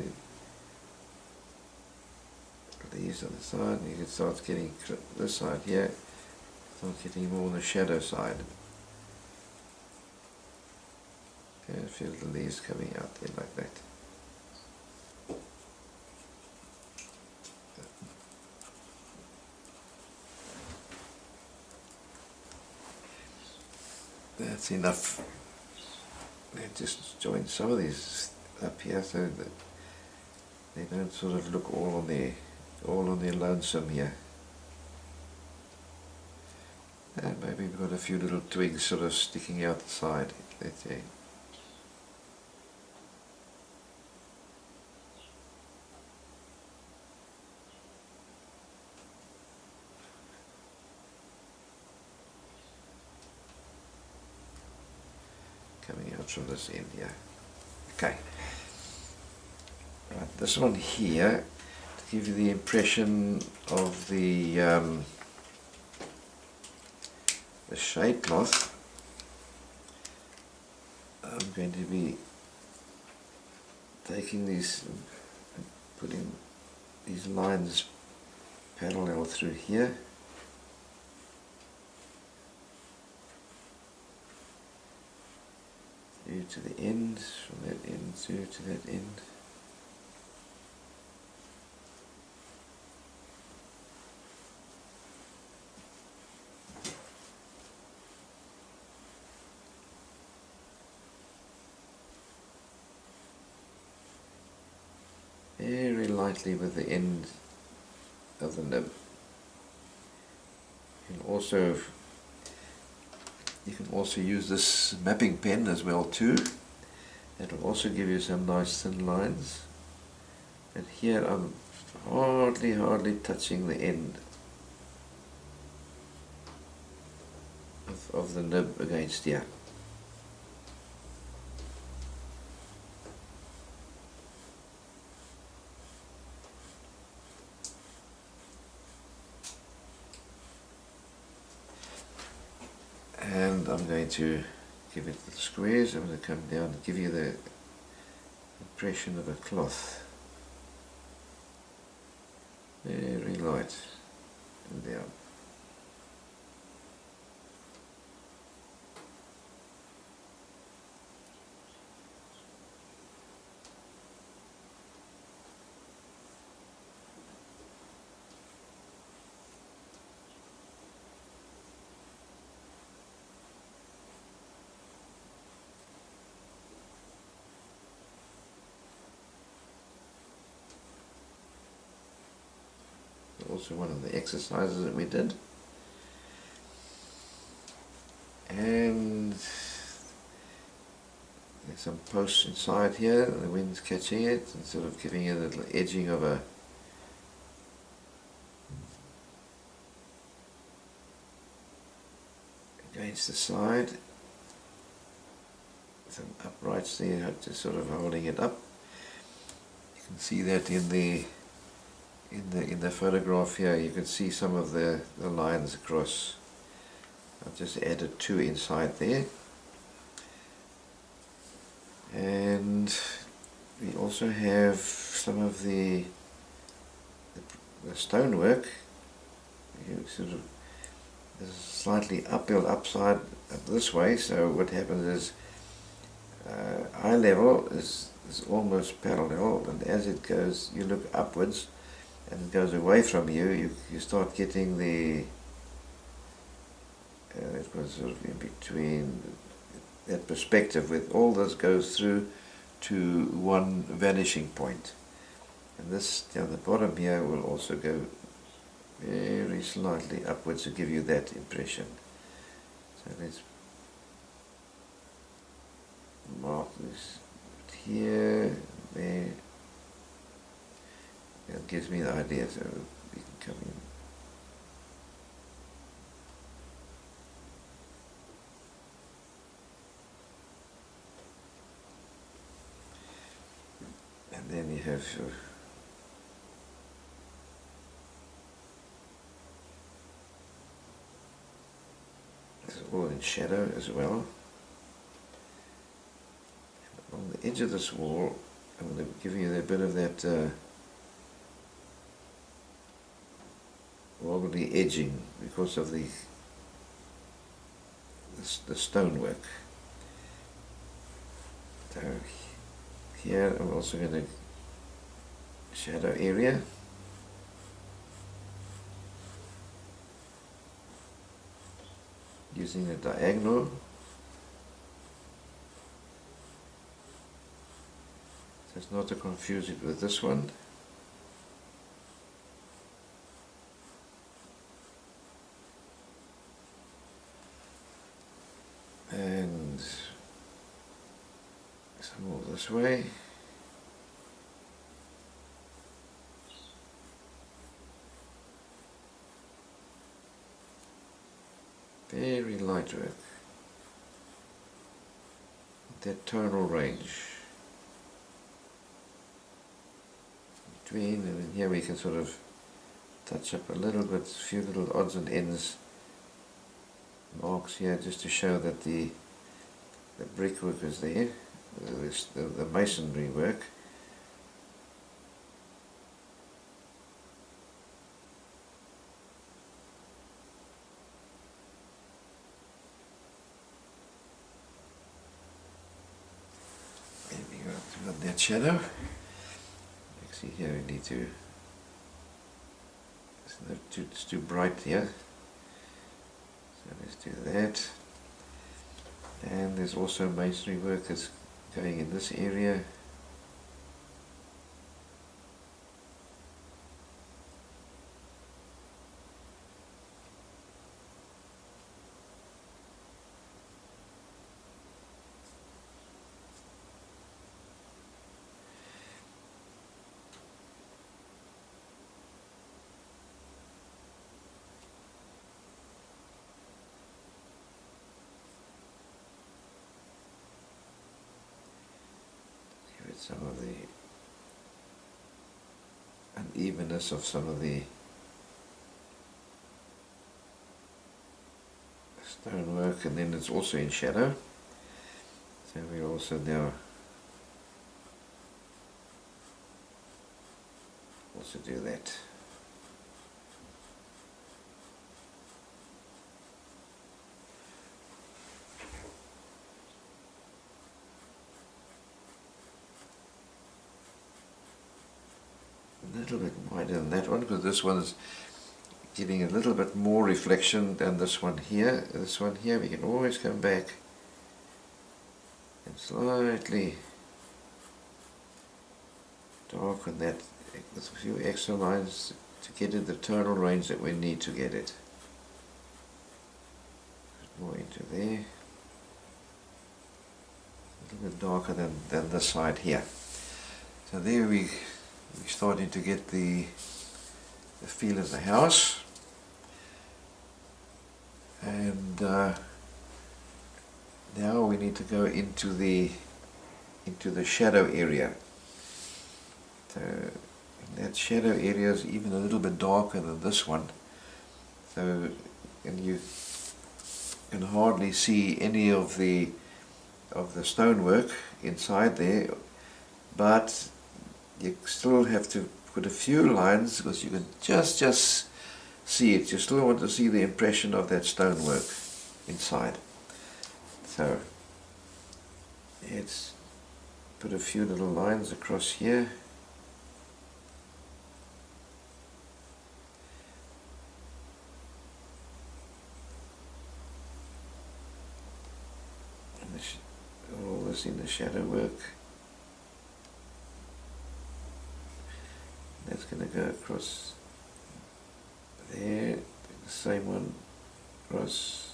These on the side, you can start getting this side here, start getting more on the shadow side. And feel the leaves coming out there like that. That's enough. Just join some of these up here so that they don't sort of look all on their lonesome here. And maybe we've got a few little twigs sort of sticking out the side. That's it. Coming out from this end here. Okay. Right, this one here, to give you the impression of the shade cloth, I'm going to be taking these and putting these lines parallel through here. Through to the end, from that end through to that end. Very lightly with the end of the nib. You can also use this mapping pen as well too. It'll also give you some nice thin lines. And here I'm hardly touching the end of the nib against here. And I'm going to give it the squares. I'm going to come down and give you the impression of a cloth. Very light. and down. Also one of the exercises that we did. And there's some posts inside here, the wind's catching it and sort of giving it a little edging of a against the side. Some uprights there, just sort of holding it up. You can see that in the photograph here. You can see some of the lines across. I've just added 2 inside there. And we also have some of the stonework. You sort of, there's slightly uphill upside up this way, so what happens is eye level is almost parallel, and as it goes, you look upwards and it goes away from you, you start getting the it was sort of in between that perspective with all this goes through to one vanishing point. And this down the bottom here will also go very slightly upwards to give you that impression. So let's mark this here, there. That gives me the idea, so we can come in. And then you have your this is all in shadow as well. On the edge of this wall, I'm going to give you a bit of that wobbly edging because of the stonework. So here I'm also going to shadow area. Using the diagonal. Just not to confuse it with this one. And some more this way. Very light work. That tonal range. Between, and then here we can sort of touch up a little bit, a few little odds and ends marks here just to show that the brickwork is there, the masonry work. There we go, we've got that shadow. Actually here we need to, it's too bright here. So let's do that. And there's also masonry work that's going in this area. Some of the unevenness of some of the stonework, and then it's also in shadow. So we also now also do that. a little bit wider than that one, because this one's getting a little bit more reflection than this one here. This one here, we can always come back and slightly darken that with a few extra lines to get in the tonal range that we need to get it. More into there. A little bit darker than this side here. So there we're starting to get the feel of the house. And now we need to go into the shadow area. So that shadow area is even a little bit darker than this one. So, and you can hardly see any of the stonework inside there, but you still have to put a few lines because you can just see it. You still want to see the impression of that stonework inside. So let's put a few little lines across here. All this in the shadow work. That's going to go across there, the same one across.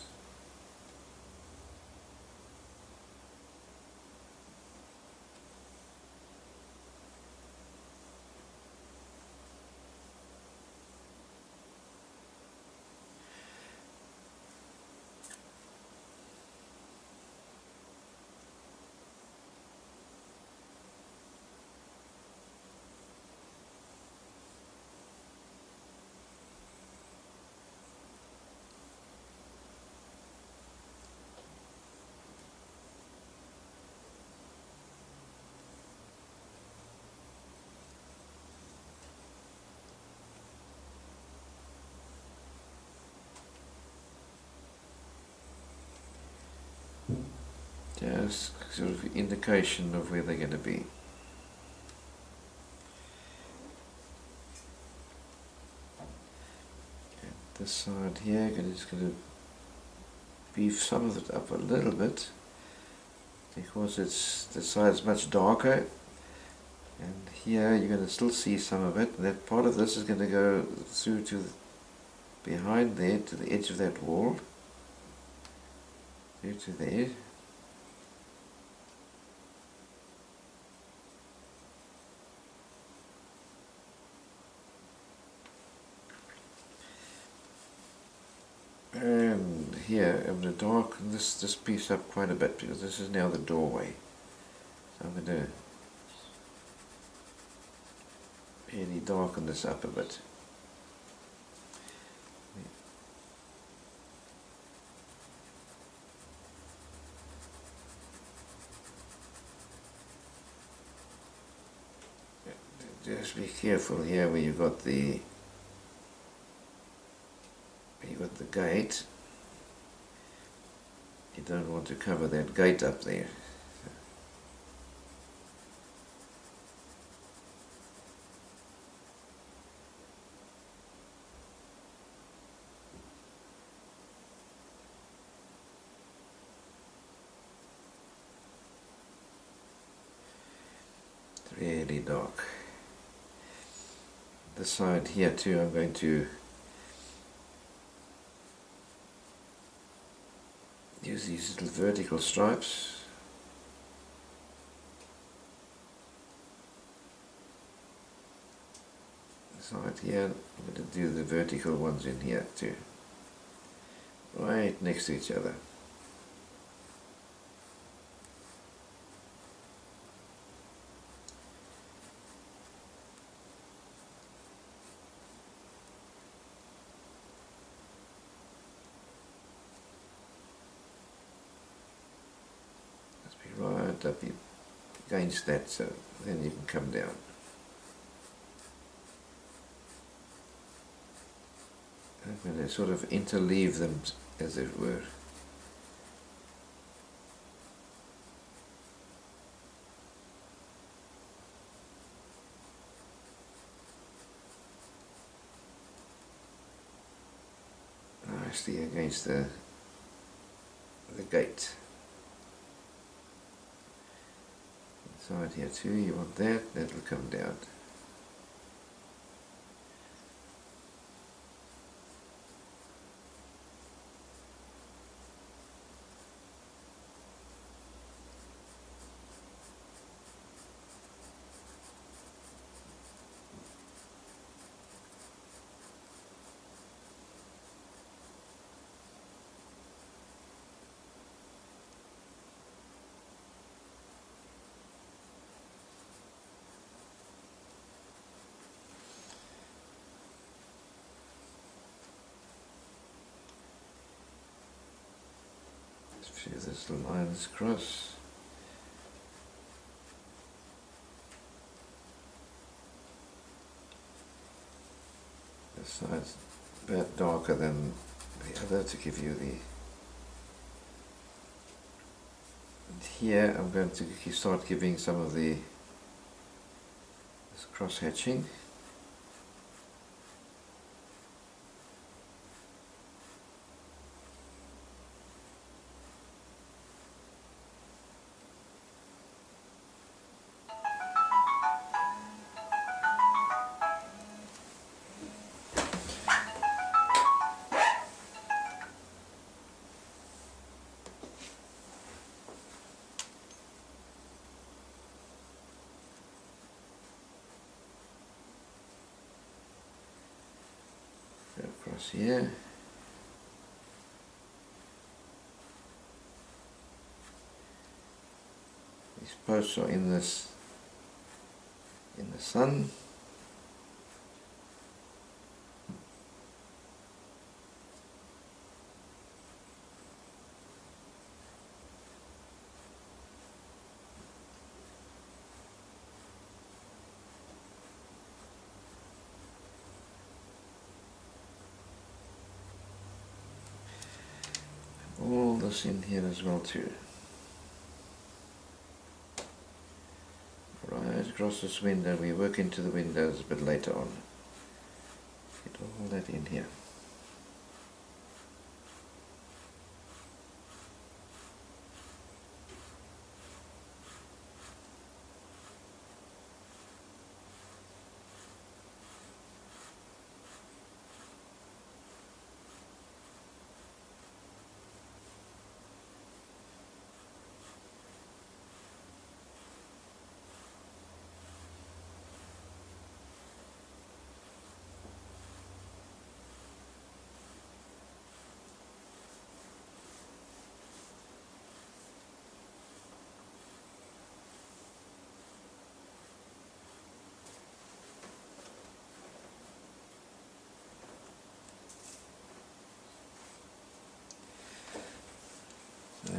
Just sort of indication of where they're going to be. And this side here, just going to beef some of it up a little bit because the side's much darker. And here you're going to still see some of it. That part of this is going to go through to behind there, to the edge of that wall, through to there. And here I'm going to darken this piece up quite a bit because this is now the doorway. So I'm going to really darken this up a bit. Just be careful here where you've got the gate. You don't want to cover that gate up there. It's really dark. This side here too, I'm going to use these little vertical stripes. Side here, I'm going to do the vertical ones in here too, right next to each other. Right up against that, so then you can come down. I'm going to sort of interleave them, as it were. nicely against the gate. Inside here too, you want that will come down. A few these lines across. This side's a bit darker than the other to give you the... And here I'm going to start giving some of this cross hatching. Across here. These posts are in the sun. All this in here as well too. Right across this window, we work into the windows a bit later on. Get all that in here.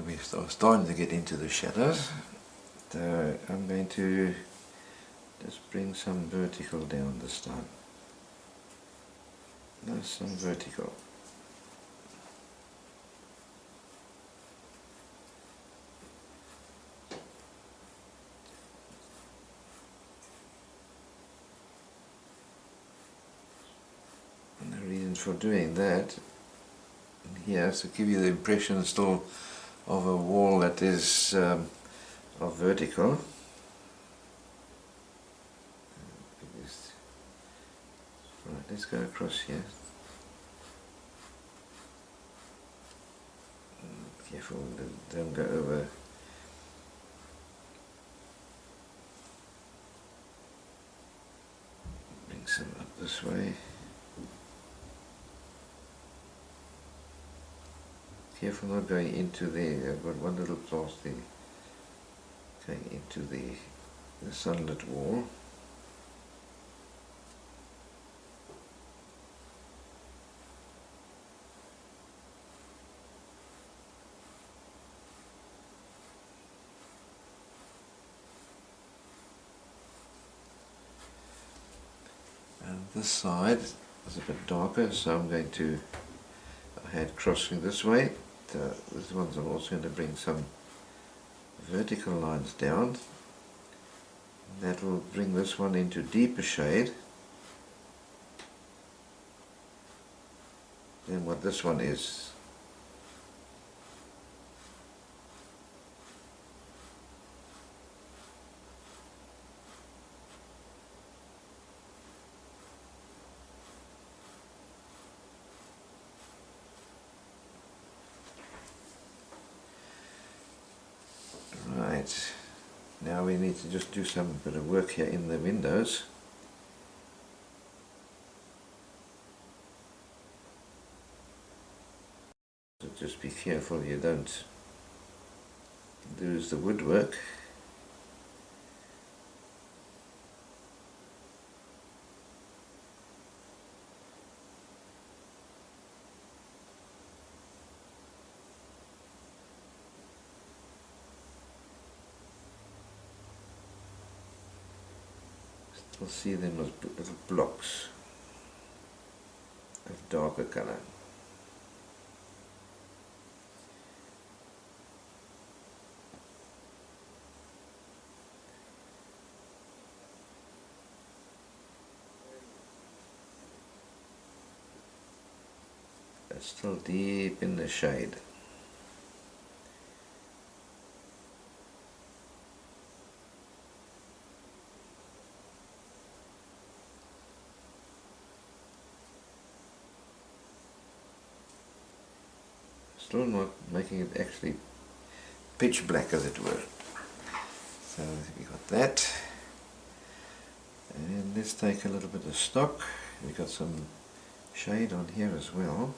We're starting to get into the shadows, so I'm going to just bring some vertical down this time. There's some vertical. And the reason for doing that here is to give you the impression still of a wall that is of vertical. Right, let's go across here. Careful, don't go over. Bring some up this way. Careful not going into there. I've got one little plaster going into the sunlit wall. And this side is a bit darker, so I'm going to head crossing this way. This one's I'm also going to bring some vertical lines down. That will bring this one into deeper shade. than what this one is. Right, now we need to just do some bit of work here in the windows. So just be careful you don't lose the woodwork. Still see them as little blocks of darker colour. But still deep in the shade. Still not making it actually pitch black, as it were. So we got that, and let's take a little bit of stock. We got some shade on here as well.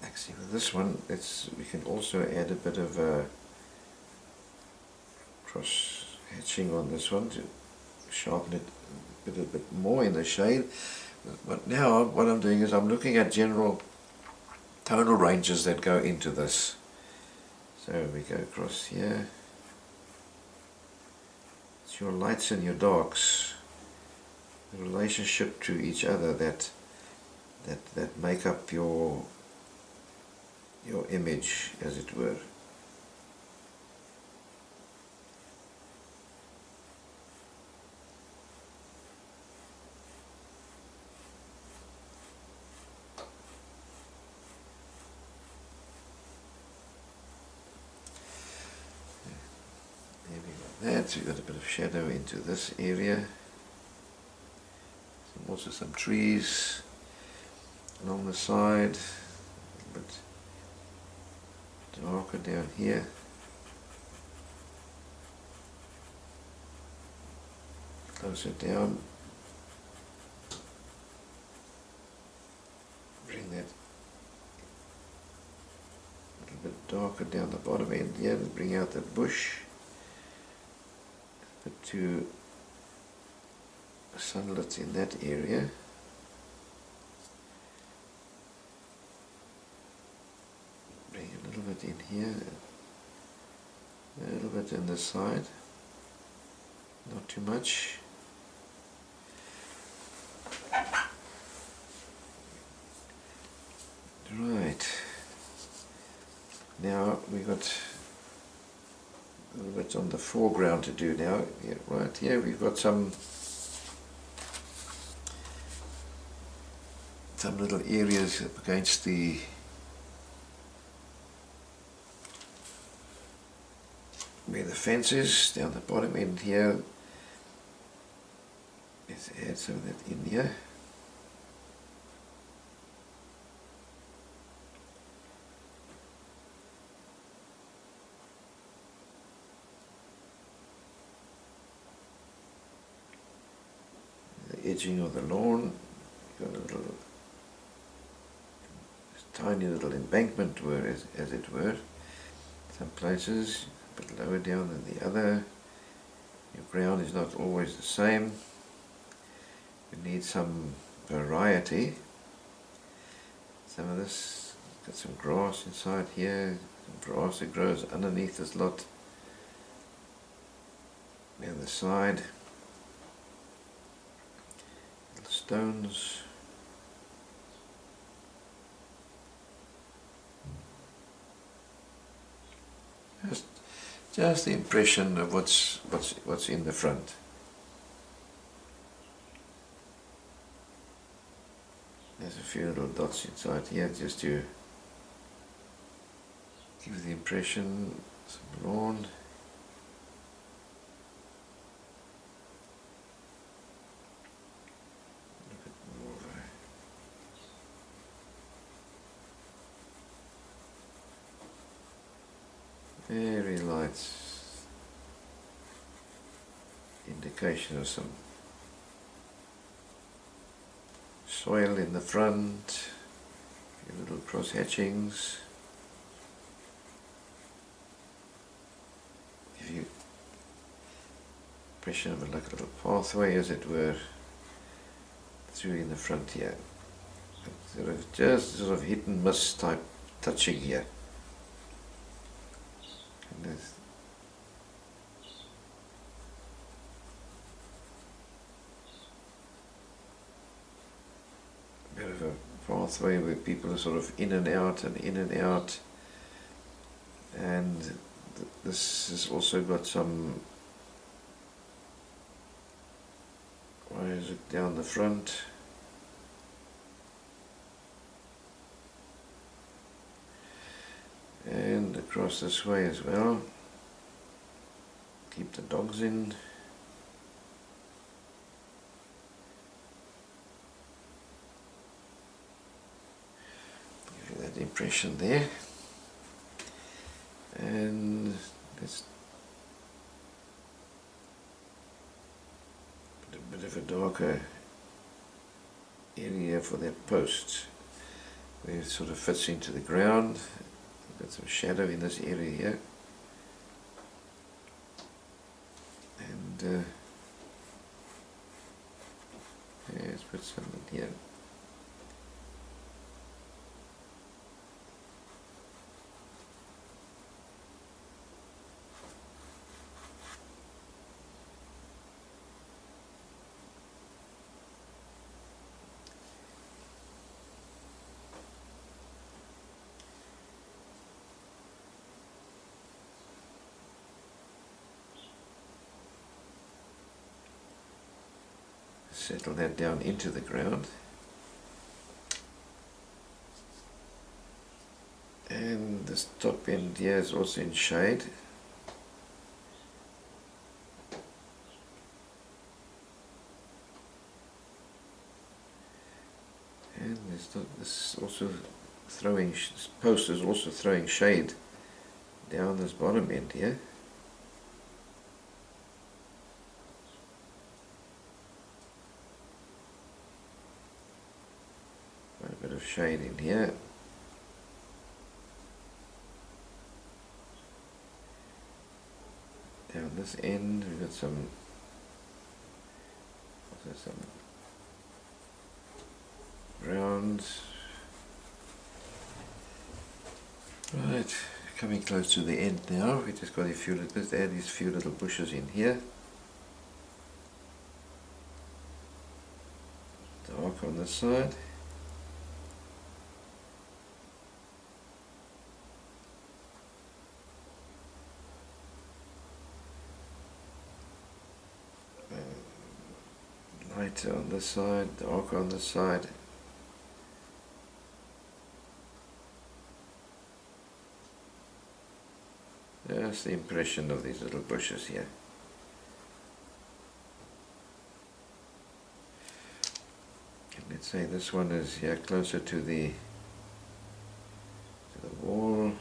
Actually, with this one, we can also add a bit of cross hatching on this one to sharpen it a bit more in the shade. But now what I'm doing is I'm looking at general tonal ranges that go into this. So we go across here. It's your lights and your darks, the relationship to each other that make up your image, as it were. That, so we've got a bit of shadow into this area. Also some trees along the side, a bit darker down here. Closer down. Bring that a little bit darker down the bottom end here and bring out that bush. Put two sunlets in that area. Bring a little bit in here, a little bit in this side, not too much. Right, now we got a little bit on the foreground to do now. Yeah, right here we've got some little areas against the where the fence is, down the bottom end here. Let's add some of that in here. The edging of the lawn, got a little tiny little embankment, as it were. Some places a bit lower down than the other. Your ground is not always the same. You need some variety. Some of this, got some grass inside here, some grass that grows underneath this lot. The other side, little stones. Just the impression of what's in the front. There's a few little dots inside here just to give the impression some lawn. A bit more of a very light indication of some soil in the front, a few little cross hatchings. Give you impression of it like a little pathway, as it were, through in the front here. Just sort of hit and miss type touching here. And there's a bit of a pathway where people are sort of in and out and in and out. And this has also got some wires down the front. And across this way as well. Keep the dogs in. Give you that impression there. And let's put a bit of a darker area for that post, where it sort of fits into the ground. Got some shadow in this area here, and let's put some in here. Settle that down into the ground, and this top end here is also in shade. And this also throwing, this post is also throwing shade down this bottom end here. A bit of shade in here. Down this end we've got some browns. Right, coming close to the end now. We just got a few little, let's add these few little bushes in here. Dark on this side. Light on this side, dark on this side. That's the impression of these little bushes here. And let's say this one is here closer to the wall.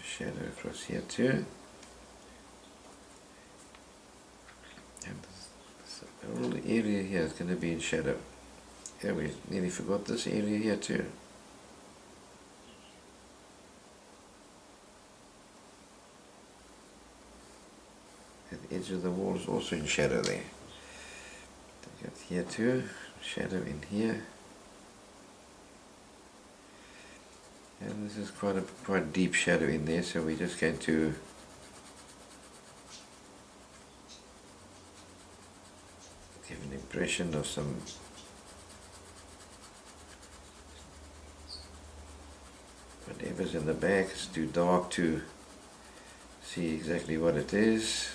Shadow across here too. And this whole area here is going to be in shadow. Yeah, we nearly forgot this area here too. And the edge of the wall is also in shadow there. Got here too, shadow in here. And this is quite deep shadow in there, so we're just going to give an impression of some whatever whatever's in the back is too dark to see exactly what it is.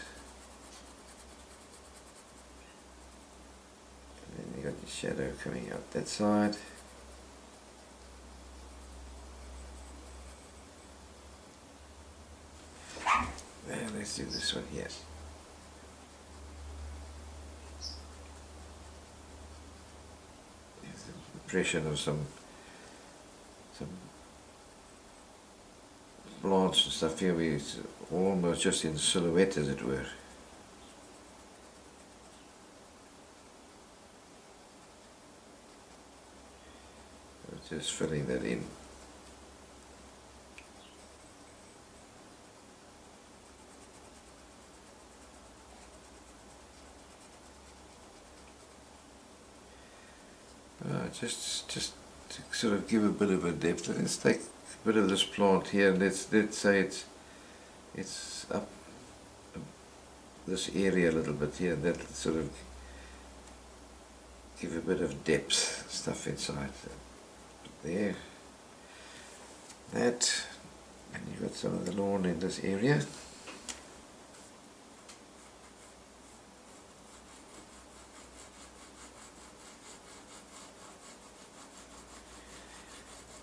And then you got the shadow coming out that side. And let's do this one here. There's the impression of some plants and stuff here, where it's almost just in silhouette, as it were. Just filling that in. Just to sort of give a bit of a depth. Let's take a bit of this plant here, and let's say it's up this area a little bit here, and that'll sort of give a bit of depth stuff inside. There, that, and you've got some of the lawn in this area.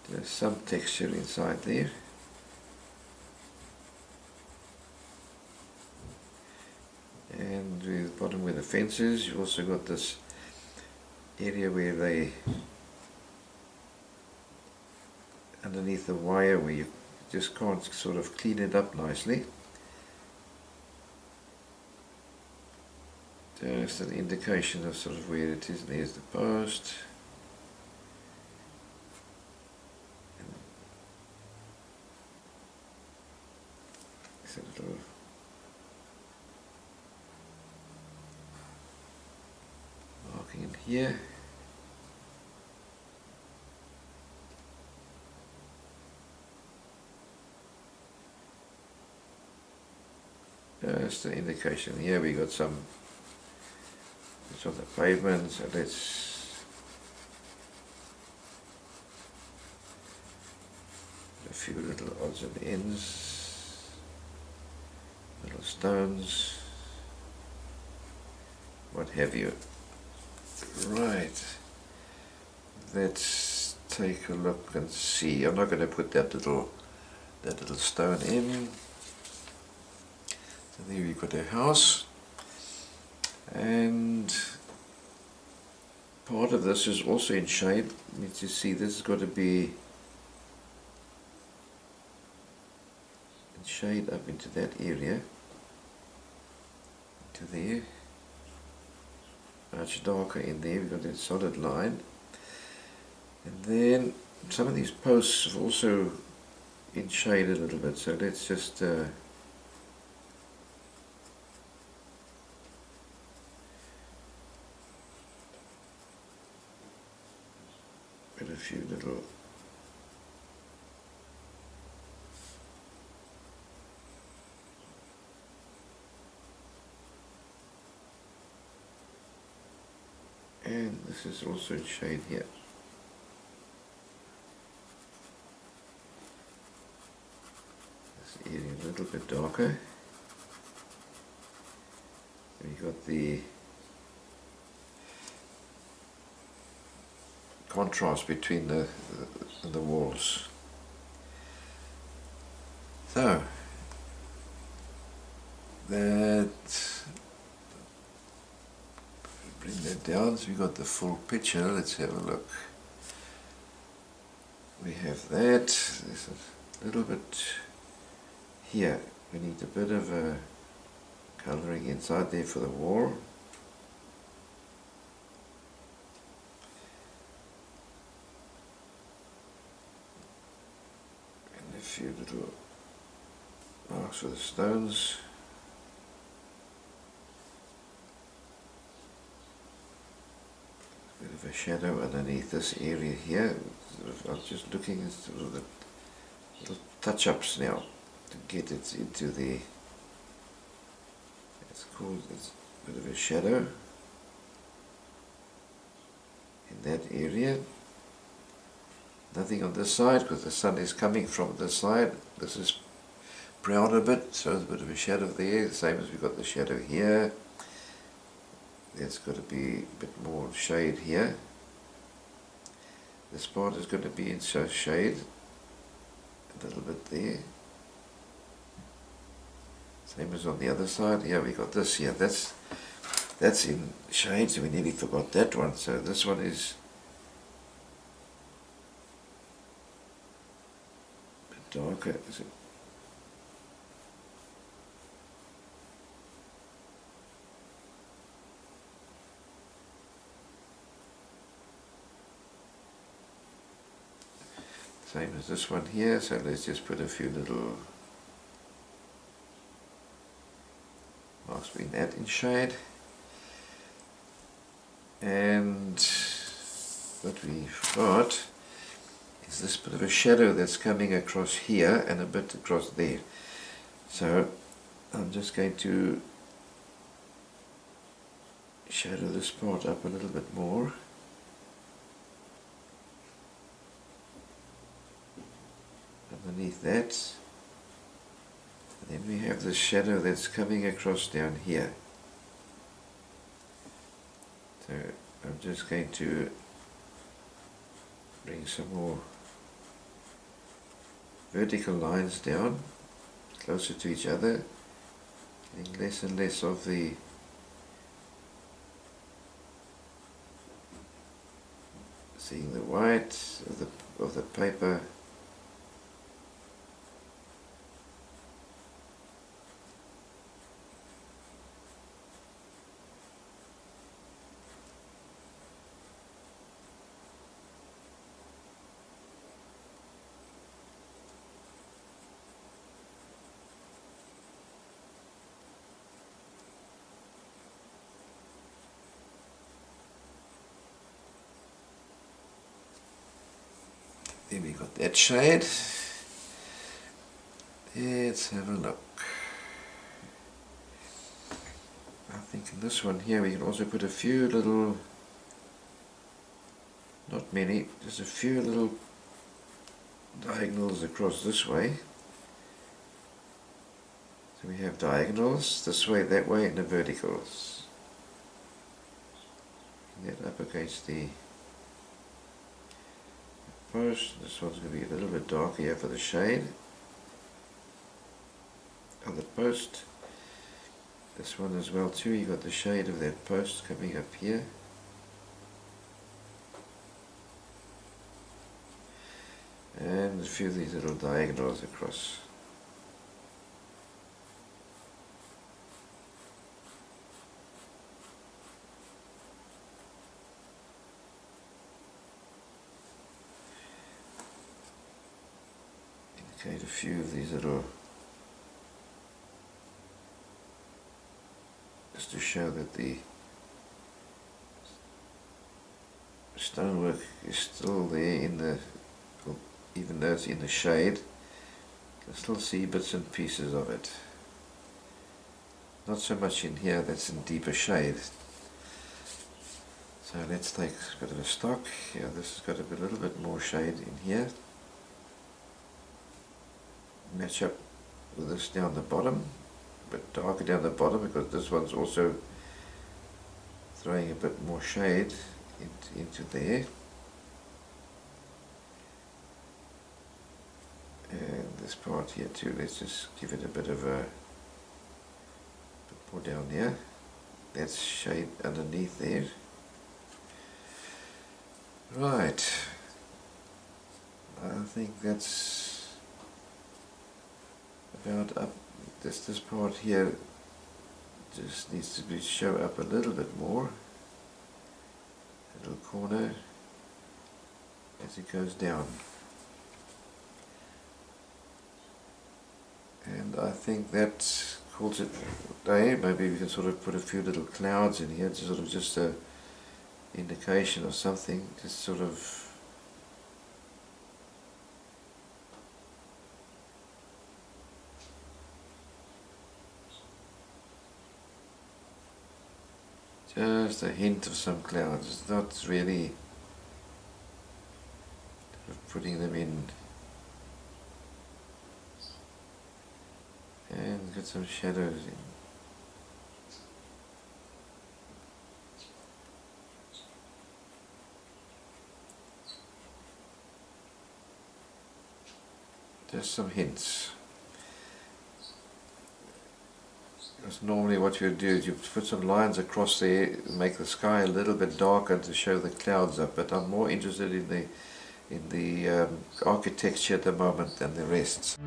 There's some texture inside there. And with the bottom where the fence is, you've also got this area where they, underneath the wire, where you just can't sort of clean it up nicely. Just an indication of sort of where it is. There's the post. It's a little marking in here. Just an indication. Here we got some, it's on the pavement, so let's a few little odds and ends, little stones, what have you. Right, let's take a look and see. I'm not going to put that little stone in. So there we've got our house, and part of this is also in shade. You need to see this has got to be in shade up into that area, into there, much darker in there. We've got that solid line, and then some of these posts have also in shade a little bit, so let's just put a few little and this is also in shade here. This area a little bit darker. We've got the contrast between the walls. So that, bring that down so we got the full picture. Let's have a look. We have that. There's a little bit here. We need a bit of a colouring inside there for the wall. A few little marks for the stones. A bit of a shadow underneath this area here. I'm just looking at sort of the little touch-ups now to get it into the, it's called, it's a bit of a shadow in that area. Nothing on this side because the sun is coming from this side. This is brown a bit, so there's a bit of a shadow there, the same as we've got the shadow here. There's got to be a bit more shade here. This part is going to be in shade, a little bit there. Same as on the other side. Yeah, we got this here. That's in shade, so we nearly forgot that one. So this one is a bit darker. Is it? Same as this one here. So let's just put a few little marks between that in shade. And what we've got is this bit of a shadow that's coming across here and a bit across there. So I'm just going to shadow this part up a little bit more. Underneath that. And then we have this shadow that's coming across down here. So I'm just going to bring some more vertical lines down, closer to each other, getting less and less of the seeing the white of the paper. Then we got that shade. Let's have a look. I think in this one here we can also put a few little, not many, just a few little diagonals across this way. So we have diagonals this way, that way, and the verticals. Bring that up against the post. This one's going to be a little bit darker here for the shade of the post. This one as well too, you got the shade of that post coming up here. And a few of these little diagonals across. Indicate a few of these little, just to show that the stonework is still there in the, even though it's in the shade, you can still see bits and pieces of it. Not so much in here, that's in deeper shade. So let's take a bit of a stock. Yeah, this has got a little bit more shade in here. Match up with this down the bottom, a bit darker down the bottom because this one's also throwing a bit more shade into there. And this part here too, let's just give it a bit of a bit more down there. That's shade underneath there. Right, I think that's about up. This part here just needs to be show up a little bit more. A little corner as it goes down. And I think that calls it a day. Maybe we can sort of put a few little clouds in here, sort of just a indication of something, just sort of just a hint of some clouds. It's not really putting them in. And get some shadows in. Just some hints. Because normally what you do is you put some lines across there, make the sky a little bit darker to show the clouds up, but I'm more interested in the architecture at the moment than the rest.